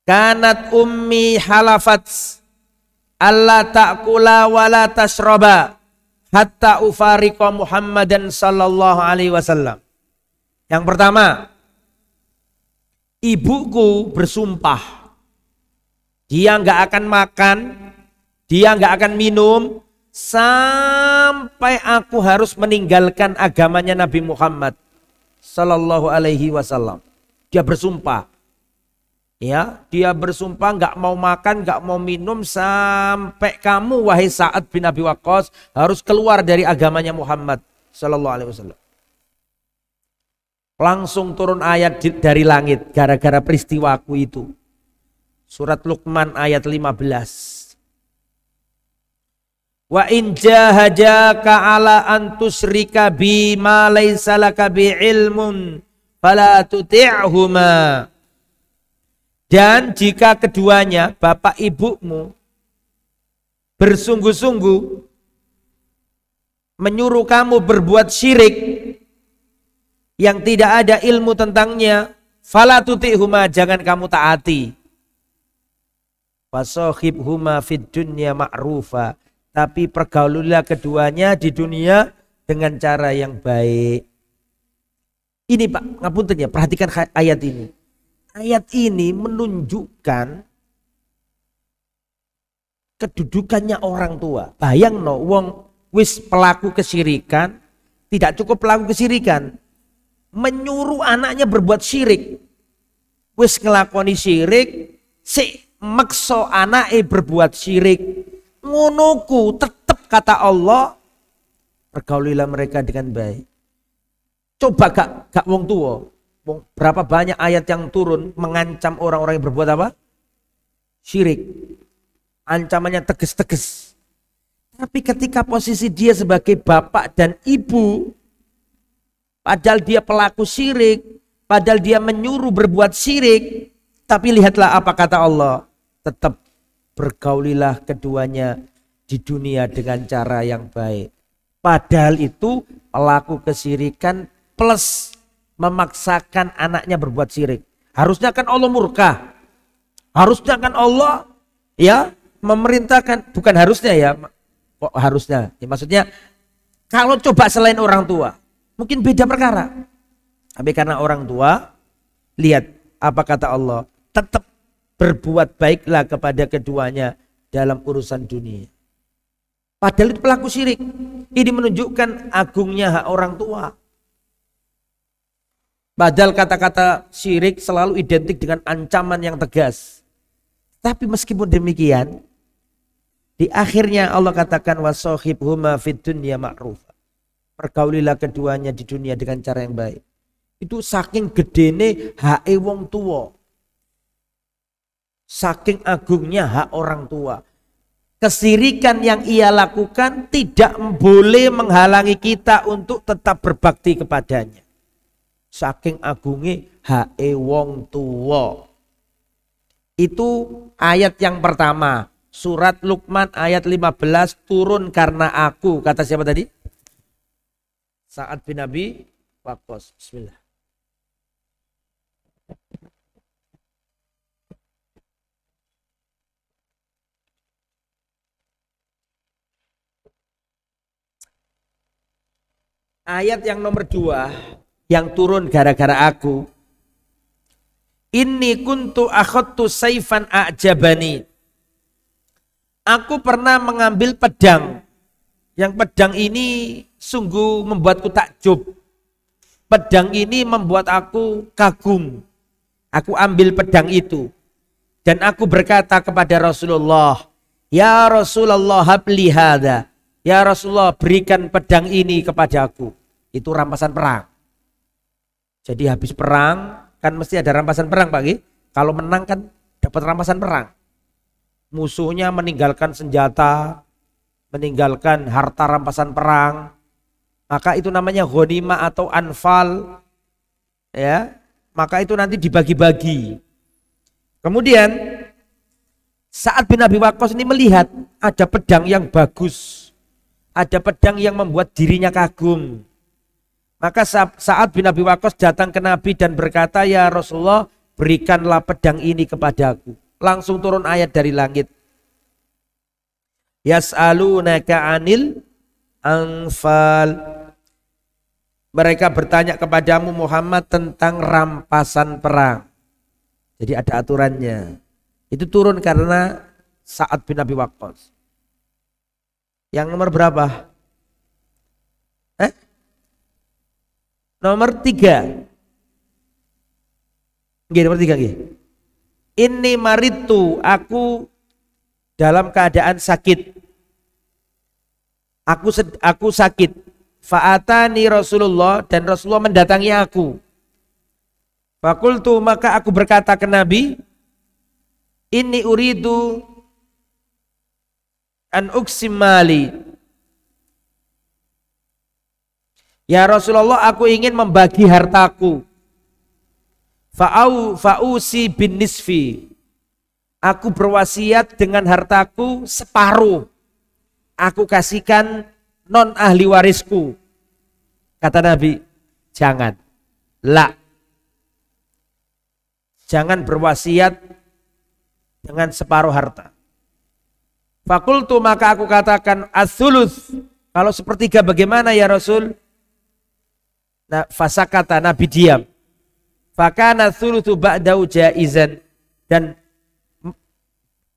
Kanat ummi halafat alla ta'kula wa la tashraba hatta ufariqa Muhammadan sallallahu alaihi wasallam. Yang pertama, ibuku bersumpah dia nggak akan makan, dia nggak akan minum sampai aku harus meninggalkan agamanya Nabi Muhammad sallallahu alaihi wasallam. Dia bersumpah. Ya, dia bersumpah nggak mau makan, nggak mau minum sampai kamu wahai Sa'ad bin Abi Waqqas harus keluar dari agamanya Muhammad sallallahu alaihi wasallam. Langsung turun ayat dari langit gara-gara peristiwaku itu. Surat Luqman ayat 15. Wa in jahajaka ala an tusyrika bi ma laysa laka bi ilmun fala tuti'huma. Dan jika keduanya, bapak ibumu, bersungguh-sungguh menyuruh kamu berbuat syirik yang tidak ada ilmu tentangnya, fala tuti'huma, jangan kamu taati. Fasahibhuma fid dunya ma'rufa, tapi pergaulilah keduanya di dunia dengan cara yang baik. Ini Pak, ngapunten ya, perhatikan ayat ini. Ayat ini menunjukkan kedudukannya orang tua. Bayang no, wong wis pelaku kesyirikan, tidak cukup pelaku kesyirikan, menyuruh anaknya berbuat syirik. Wis ngelakoni syirik, si makso anake berbuat syirik. Ngonoku tetap kata Allah, pergaulilah mereka dengan baik. Coba gak wong tua. Berapa banyak ayat yang turun mengancam orang-orang yang berbuat apa? Syirik. Ancamannya tegas-tegas. Tapi ketika posisi dia sebagai bapak dan ibu, padahal dia pelaku syirik, padahal dia menyuruh berbuat syirik, tapi lihatlah apa kata Allah, tetap bergaulilah keduanya di dunia dengan cara yang baik. Padahal itu pelaku kesyirikan plus memaksakan anaknya berbuat syirik. Harusnya kan Allah murka. Harusnya kan Allah ya memerintahkan, bukan harusnya ya. Kok harusnya? Ya, maksudnya kalau coba selain orang tua, mungkin beda perkara. Tapi karena orang tua, lihat apa kata Allah, tetap berbuat baiklah kepada keduanya dalam urusan dunia. Padahal itu pelaku syirik. Ini menunjukkan agungnya hak orang tua. Padahal kata-kata syirik selalu identik dengan ancaman yang tegas. Tapi meskipun demikian, di akhirnya Allah katakan wasahibhuma fid dunya ma'rufa. Pergaulilah keduanya di dunia dengan cara yang baik. Itu saking gedene hake wong tua. Saking agungnya hak orang tua. Kesirikan yang ia lakukan tidak boleh menghalangi kita untuk tetap berbakti kepadanya. Saking agungnya hake wong tua. Itu ayat yang pertama. Surat Luqman ayat 15, turun karena aku. Kata siapa tadi? Sa'ad bin Abi Waqqas. Bismillah. Ayat yang nomor 2 yang turun gara-gara aku. Inni kuntu akhadtu saifan a'jabani. Aku pernah mengambil pedang. Yang pedang ini sungguh membuatku takjub. Pedang ini membuat aku kagum. Aku ambil pedang itu. Dan aku berkata kepada Rasulullah, ya Rasulullah habli hadha. Ya Rasulullah berikan pedang ini kepadaku. Itu rampasan perang. Jadi habis perang kan mesti ada rampasan perang Pak. Kalau menang kan dapat rampasan perang. Musuhnya meninggalkan senjata, meninggalkan harta rampasan perang, maka itu namanya ghanimah atau anfal, ya. Maka itu nanti dibagi-bagi. Kemudian Sa'ad bin Abi Waqqas ini melihat ada pedang yang bagus, ada pedang yang membuat dirinya kagum. Maka Sa'ad bin Abi Waqqas datang ke Nabi dan berkata, ya Rasulullah berikanlah pedang ini kepadaku. Langsung turun ayat dari langit. Yas'alunaka 'anil anfal. Mereka bertanya kepadamu Muhammad tentang rampasan perang. Jadi ada aturannya. Itu turun karena Sa'ad bin Abi Waqqas. Yang nomor berapa? Nomor 3. Nggih, nomor 3 nggih. Inni maritu, aku dalam keadaan sakit. Aku sakit. Fa'atani Rasulullah, dan Rasulullah mendatangi aku. Fakultu, maka aku berkata ke Nabi, inni uridu an uksim mali. Ya Rasulullah, aku ingin membagi hartaku. Fa'usi bin nisfi. Aku berwasiat dengan hartaku separuh. Aku kasihkan non ahli warisku. Kata Nabi, jangan. La. Jangan berwasiat dengan separuh harta. Fakultu, maka aku katakan as-sulus. Kalau sepertiga bagaimana ya Rasul? Nah, fasakata, Nabi diam. Fakana thulutsu ba'dau jaizan, dan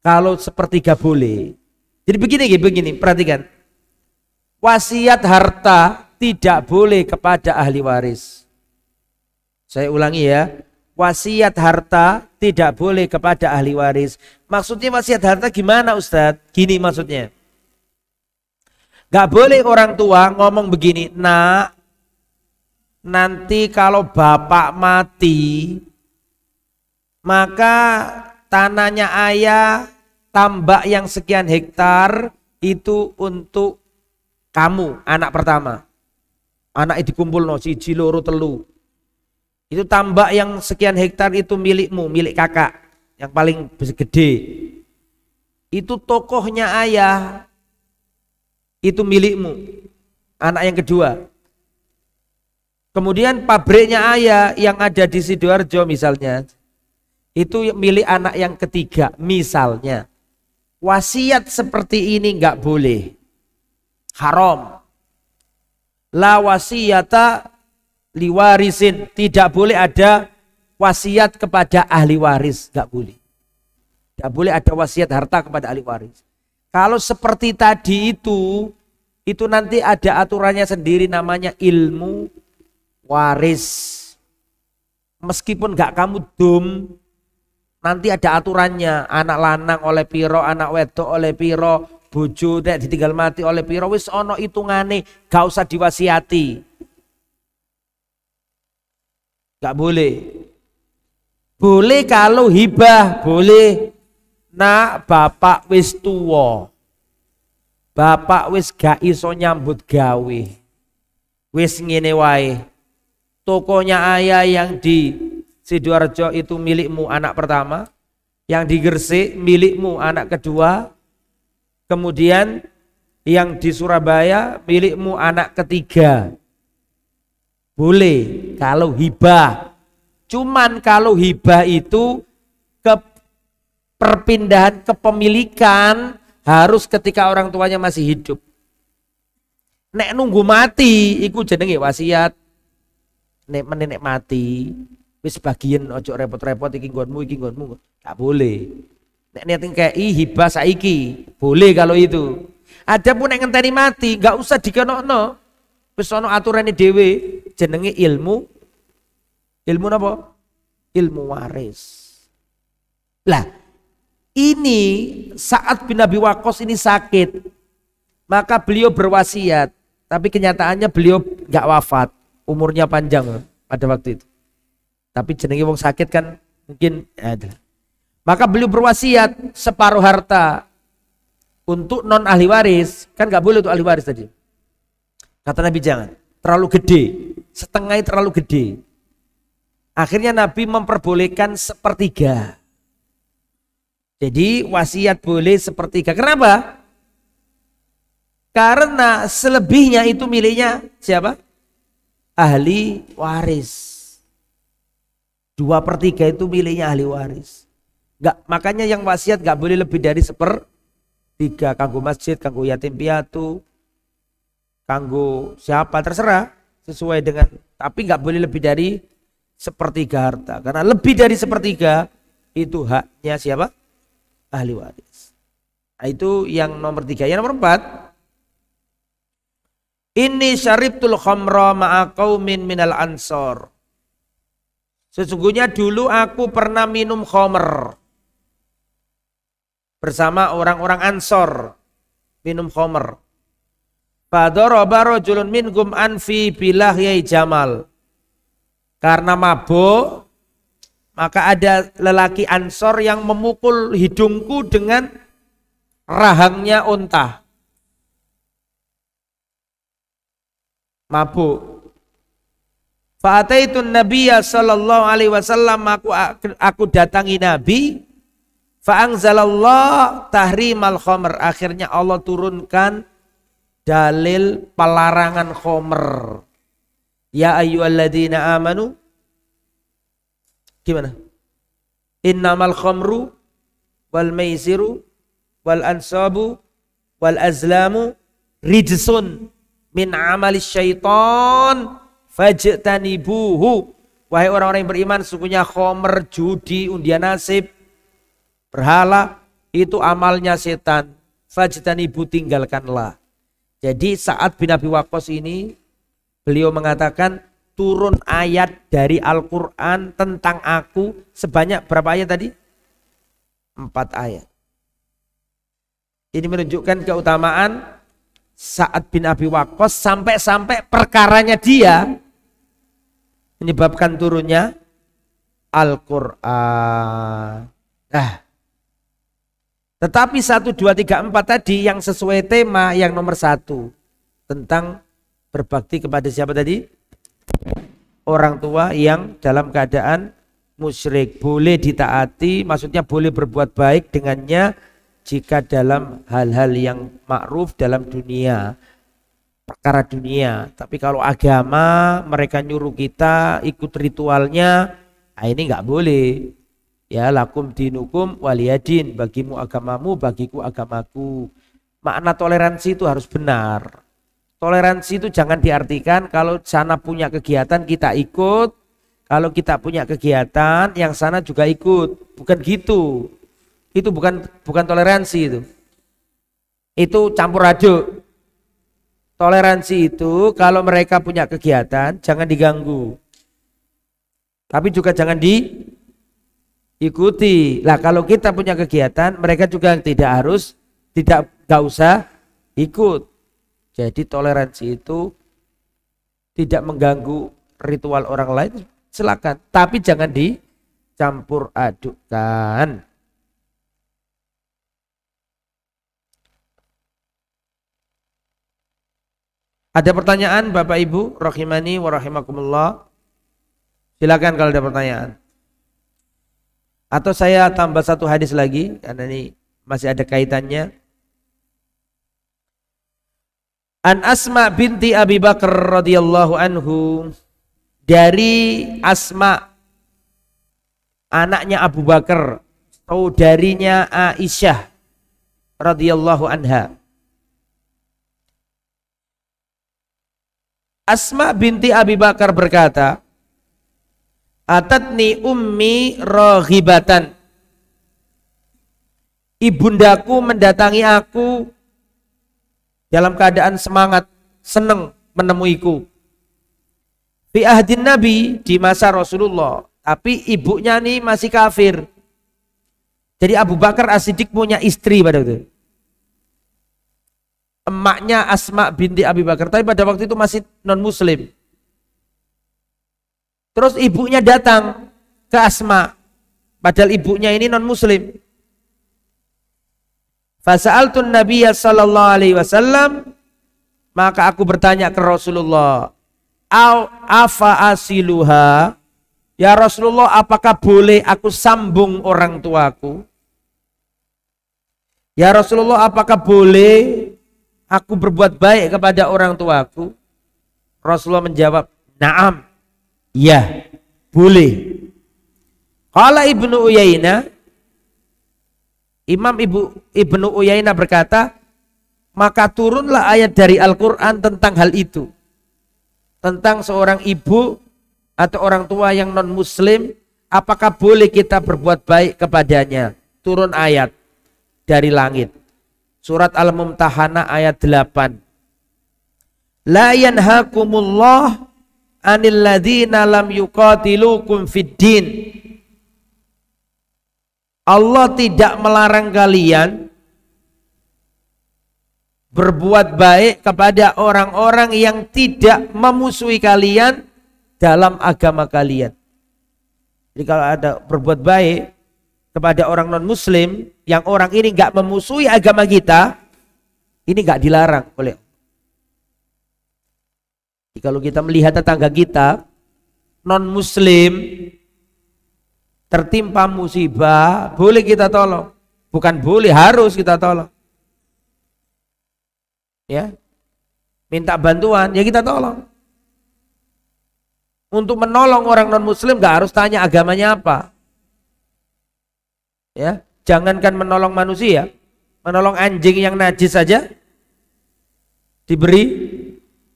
kalau sepertiga boleh. Jadi begini, perhatikan. Wasiat harta tidak boleh kepada ahli waris. Saya ulangi ya. Wasiat harta tidak boleh kepada ahli waris. Maksudnya wasiat harta gimana Ustadz? Gini maksudnya. Gak boleh orang tua ngomong begini, nak, nanti kalau bapak mati, maka tanahnya ayah, tambak yang sekian hektar itu untuk kamu, anak pertama. Anak itu dikumpul no, siji loro telu. Itu tambak yang sekian hektar itu milikmu, milik kakak yang paling gede. Itu tokohnya ayah, itu milikmu, anak yang kedua. Kemudian pabriknya ayah yang ada di Sidoarjo misalnya, itu milik anak yang ketiga misalnya. Wasiat seperti ini nggak boleh, haram. La wasiyata liwarisin, tidak boleh ada wasiat kepada ahli waris, nggak boleh. Nggak boleh ada wasiat harta kepada ahli waris. Kalau seperti tadi itu nanti ada aturannya sendiri, namanya ilmu waris. Meskipun gak kamu dom, Nanti ada aturannya, anak lanang oleh piro, anak wedok oleh piro, bojo nek ditinggal mati oleh piro, wis ono hitungane, gak usah diwasiati. Gak boleh. Boleh kalau hibah, boleh. Nak bapak wis tuwa. Bapak wis gak iso nyambut gawe. Wis ngene wae. Tokonya ayah yang di Sidoarjo itu milikmu anak pertama, yang di Gresik milikmu anak kedua, kemudian yang di Surabaya milikmu anak ketiga. Boleh kalau hibah. Cuman kalau hibah itu ke perpindahan kepemilikan harus ketika orang tuanya masih hidup. Nek nunggu mati iku jenenge wasiat. Nek menenek mati wis bagian ojo repot-repot iki nggonmu gak boleh. Nek niat ngkei hibah saiki boleh kalau itu. Ada pun nek ngenteni mati gak usah dikenokno. Wis ana aturane dhewe jenenge ilmu napa? Ilmu waris. Lah ini saat bin Abi Waqqas ini sakit, maka beliau berwasiat, tapi kenyataannya beliau gak wafat, umurnya panjang pada waktu itu. Tapi jenenge wong sakit kan mungkin ada. Maka beliau berwasiat separuh harta untuk non ahli waris, kan gak boleh untuk ahli waris tadi. Kata Nabi jangan, terlalu gede, setengah terlalu gede. Akhirnya Nabi memperbolehkan sepertiga. Jadi wasiat boleh sepertiga. Kenapa? Karena selebihnya itu miliknya siapa? Ahli waris. 2/3 itu miliknya ahli waris. Makanya yang wasiat gak boleh lebih dari 1/3. Kanggo masjid, kanggo yatim piatu, kanggo siapa terserah sesuai dengan. Tapi gak boleh lebih dari 1/3 harta. Karena lebih dari 1/3 itu haknya siapa? Ahli waris. Nah, itu yang nomor 3. Yang nomor 4, ini syaribtul khamra ma'a qaumin minal ansor. Sesungguhnya dulu aku pernah minum khamr bersama orang-orang Ansor, minum khamr. Fadaraba rajulun minhum anfi bilahyai jamal. Karena mabuk, maka ada lelaki Ansor yang memukul hidungku dengan rahangnya unta. Mabuk. Fa'ataitun Nabiyya sallallahu alaihi wasallam, aku datangi Nabi. Fa'anzalallah tahrimal khamr. Akhirnya Allah turunkan dalil pelarangan khamr. Ya ayyuhalladzina amanu. Gimana? Innamal khamru wal maisiru wal ansabu wal azlamu rijsun min amalis syaitan fajtanibuhu. Wahai orang-orang yang beriman, sesungguhnya khamr, judi, undian nasib, berhala itu amalnya setan. Fajtanibu, tinggalkanlah. Jadi saat bin Abi Waqqas ini beliau mengatakan turun ayat dari Al-Quran tentang aku sebanyak berapa ayat tadi? 4 ayat. Ini menunjukkan keutamaan Sa'ad bin Abi Waqqas sampai-sampai perkaranya dia menyebabkan turunnya Al-Quran. Tetapi 1, 2, 3, 4 tadi yang sesuai tema yang nomor 1 tentang berbakti kepada siapa tadi? Orang tua yang dalam keadaan musyrik. Boleh ditaati, maksudnya boleh berbuat baik dengannya jika dalam hal-hal yang ma'ruf dalam dunia, perkara dunia. Tapi kalau agama mereka nyuruh kita ikut ritualnya, ini nggak boleh. Ya, lakum dinukum waliyadin, bagimu agamamu, bagiku agamaku. Makna toleransi itu harus benar. Toleransi itu jangan diartikan kalau sana punya kegiatan kita ikut, kalau kita punya kegiatan yang sana juga ikut. Bukan gitu. Itu bukan toleransi itu. Itu campur aduk. Toleransi itu kalau mereka punya kegiatan jangan diganggu. Tapi juga jangan ikuti. Lah kalau kita punya kegiatan, mereka juga nggak usah ikut. Jadi toleransi itu tidak mengganggu ritual orang lain, silakan. Tapi jangan dicampur adukkan. Ada pertanyaan Bapak Ibu rahimani wa rahimakumullah? Silakan kalau ada pertanyaan. Atau saya tambah satu hadis lagi karena ini masih ada kaitannya. An Asma binti Abi Bakar radhiyallahu anhu, dari Asma anaknya Abu Bakar, saudarinya Aisyah radhiyallahu anha. Asma binti Abi Bakar berkata, atatni ummi raghibatan, ibundaku mendatangi aku dalam keadaan semangat, senang menemuiku. Fi ahdin Nabi, di masa Rasulullah, tapi ibunya nih masih kafir. Jadi Abu Bakar As-Siddiq punya istri pada waktu itu. Emaknya Asma binti Abi Bakar, tapi pada waktu itu masih non muslim. Terus ibunya datang ke Asma, padahal ibunya ini non muslim. Fasa'altun Nabiyya sallallahu alaihi wasallam, maka aku bertanya ke Rasulullah, afa asiluha, ya Rasulullah, apakah boleh aku sambung orang tuaku? Ya Rasulullah, apakah boleh aku berbuat baik kepada orang tuaku? Rasulullah menjawab, na'am, ya, boleh. Qala Ibnu Uyainah, Imam Ibnu Uyainah berkata, maka turunlah ayat dari Al-Quran tentang hal itu. Tentang seorang ibu atau orang tua yang non muslim, apakah boleh kita berbuat baik kepadanya? Turun ayat dari langit. Surat Al-Mumtahanah ayat 8. La yanhakumullah anil ladzina lam yuqatilukum fid din. Allah tidak melarang kalian berbuat baik kepada orang-orang yang tidak memusuhi kalian dalam agama kalian. Jadi kalau ada berbuat baik kepada orang non muslim yang orang ini nggak memusuhi agama kita, ini nggak dilarang oleh. Jadi kalau kita melihat tetangga kita non muslim tertimpa musibah, boleh kita tolong. Bukan boleh, harus kita tolong. Ya, minta bantuan, ya kita tolong. Untuk menolong orang non muslim gak harus tanya agamanya apa. Ya, jangankan menolong manusia, menolong anjing yang najis saja diberi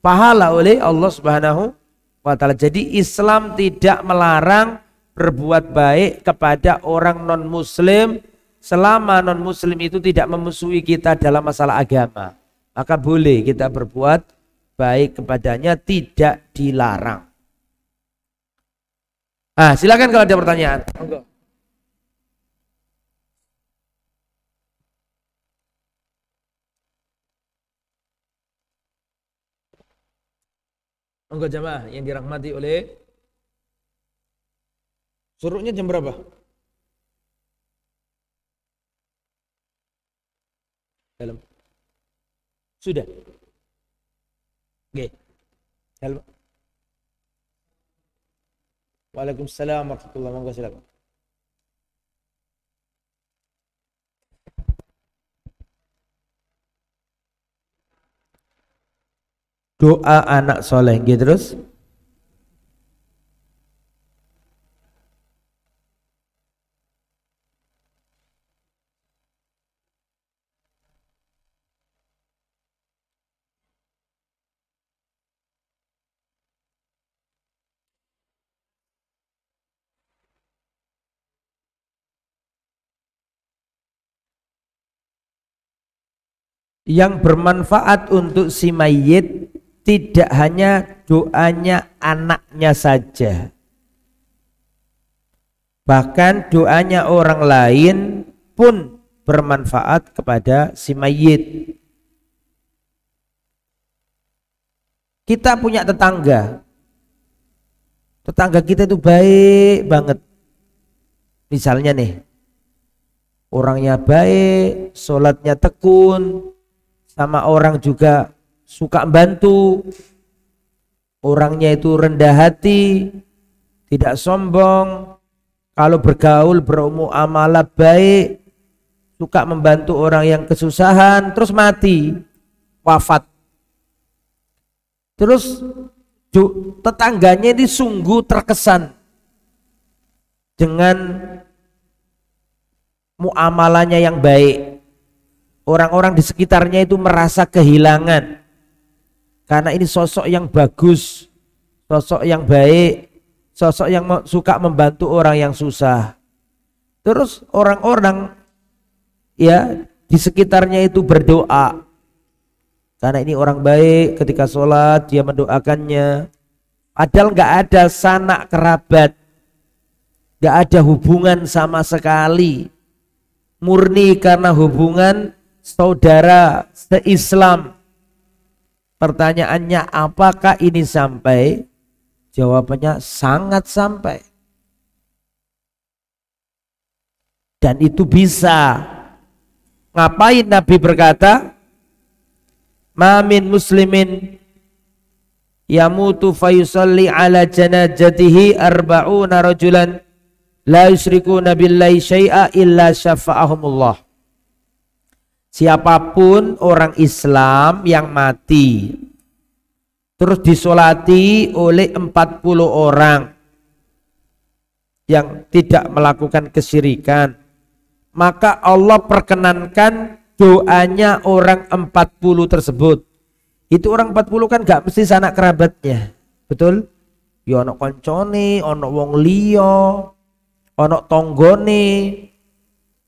pahala oleh Allah Subhanahu wa taala. Jadi Islam tidak melarang berbuat baik kepada orang non muslim selama non muslim itu tidak memusuhi kita dalam masalah agama. Maka boleh kita berbuat baik kepadanya, tidak dilarang. Silakan kalau ada pertanyaan. Monggo jamaah yang dirahmati oleh. Suruhnya jam berapa? Dalam. Sudah. Oke. Dalam. Waalaikumsalam warahmatullahi wabarakatuh. Silakan. Doa anak soleh, gitu terus. Yang bermanfaat untuk si mayit tidak hanya doanya anaknya saja, Bahkan doanya orang lain pun bermanfaat kepada si mayit. Kita punya tetangga kita itu baik banget. Misalnya nih, orangnya baik, sholatnya tekun, sama orang juga suka bantu, orangnya itu rendah hati, tidak sombong, kalau bergaul bermuamalah baik, suka membantu orang yang kesusahan, terus mati, wafat. Terus tetangganya ini sungguh terkesan dengan muamalahnya yang baik. Orang-orang di sekitarnya itu merasa kehilangan karena ini sosok yang bagus, sosok yang baik, sosok yang suka membantu orang yang susah. Terus orang-orang ya di sekitarnya itu berdoa karena ini orang baik, ketika sholat dia mendoakannya, padahal nggak ada sanak kerabat, nggak ada hubungan sama sekali, murni karena hubungan saudara se-Islam. Pertanyaannya, apakah ini sampai? Jawabannya sangat sampai. Dan itu bisa. Ngapain Nabi berkata, ma min muslimin yamutu fayusalli ala janazatihi arba'una rajulan la yusyrikuna billahi syai'a illa syafa'ahumullah. Siapapun orang Islam yang mati terus disolati oleh 40 orang yang tidak melakukan kesyirikan, maka Allah perkenankan doanya orang 40 tersebut. Itu orang 40 kan gak mesti sanak kerabatnya, betul? Ya ono koncone, ono wong liya, ono tonggone.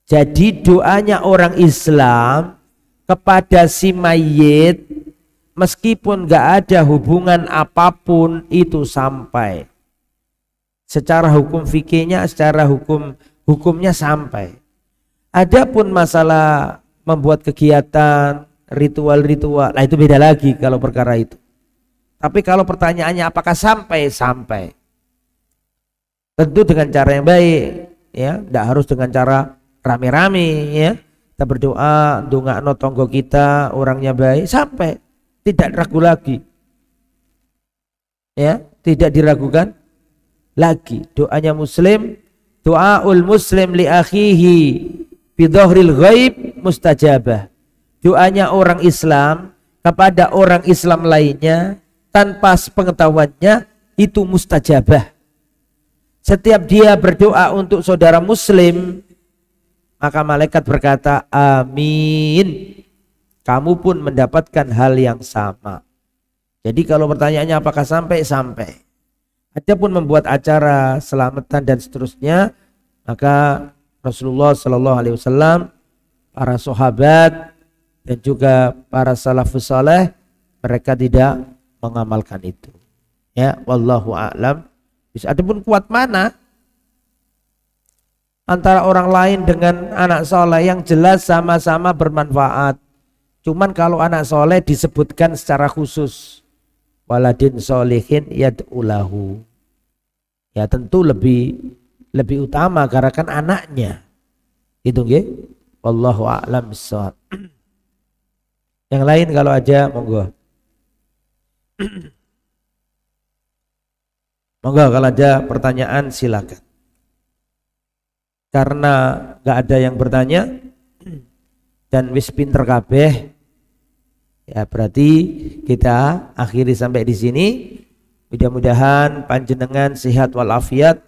Jadi doanya orang Islam kepada si mayit meskipun gak ada hubungan apapun itu sampai. Secara hukum fikihnya, secara hukumnya sampai. Adapun masalah membuat kegiatan ritual-ritual, nah itu beda lagi kalau perkara itu. Tapi kalau pertanyaannya apakah sampai? Sampai. Tentu dengan cara yang baik, ya, tidak harus dengan cara rame-rame, ya. Kita berdoa, ndongakno tonggo kita orangnya baik, sampai, tidak ragu lagi, ya, tidak diragukan lagi. Doanya muslim, doaul muslim li akhihi bidhahril ghaib mustajabah. Doanya orang Islam kepada orang Islam lainnya tanpa sepengetahuannya itu mustajabah. Setiap dia berdoa untuk saudara muslim, maka malaikat berkata amin. Kamu pun mendapatkan hal yang sama. Jadi kalau pertanyaannya apakah sampai? Sampai. Adapun membuat acara selamatan dan seterusnya, maka Rasulullah Shallallahu Alaihi Wasallam, para sahabat dan juga para salafus saleh, mereka tidak mengamalkan itu. Ya, wallahu a'lam. Adapun kuat mana antara orang lain dengan anak soleh, yang jelas sama-sama bermanfaat. Cuman kalau anak soleh disebutkan secara khusus, waladin solihin yad'ulahu, ya tentu lebih utama karena kan anaknya. Itu nggih. Wallahu a'lam bissawab. Yang lain kalau aja monggo. Monggo kalau ada pertanyaan silakan. Karena nggak ada yang bertanya dan wis pinter kabeh, ya berarti kita akhiri sampai di sini. Mudah-mudahan panjenengan sehat walafiat.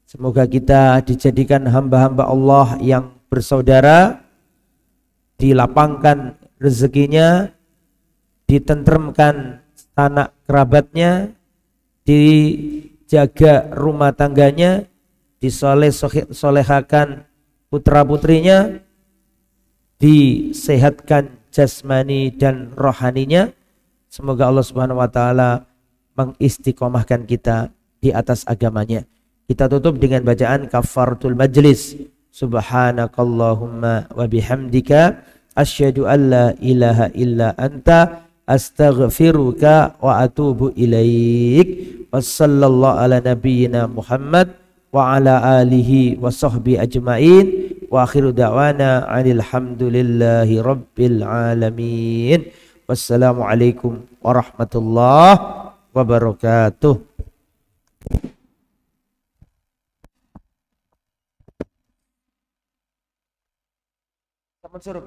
Semoga kita dijadikan hamba-hamba Allah yang bersaudara, dilapangkan rezekinya, ditentremkan anak kerabatnya, dijaga rumah tangganya, disolehakan putra putrinya, disehatkan jasmani dan rohaninya. Semoga Allah Subhanahu wa taala mengistiqomahkan kita di atas agamanya. Kita tutup dengan bacaan kafaratul majlis. Subhanakallahumma wa bihamdika asyhadu an la ilaha illa anta astaghfiruka wa atubu ilaik. Wassallallahu ala nabiyyina Muhammad wa ala alihi wa sahbihi ajmain. Wa akhiru da'wana alhamdulillahi rabbil alamin. Wassalamualaikum warahmatullahi wabarakatuh. Selamat sore.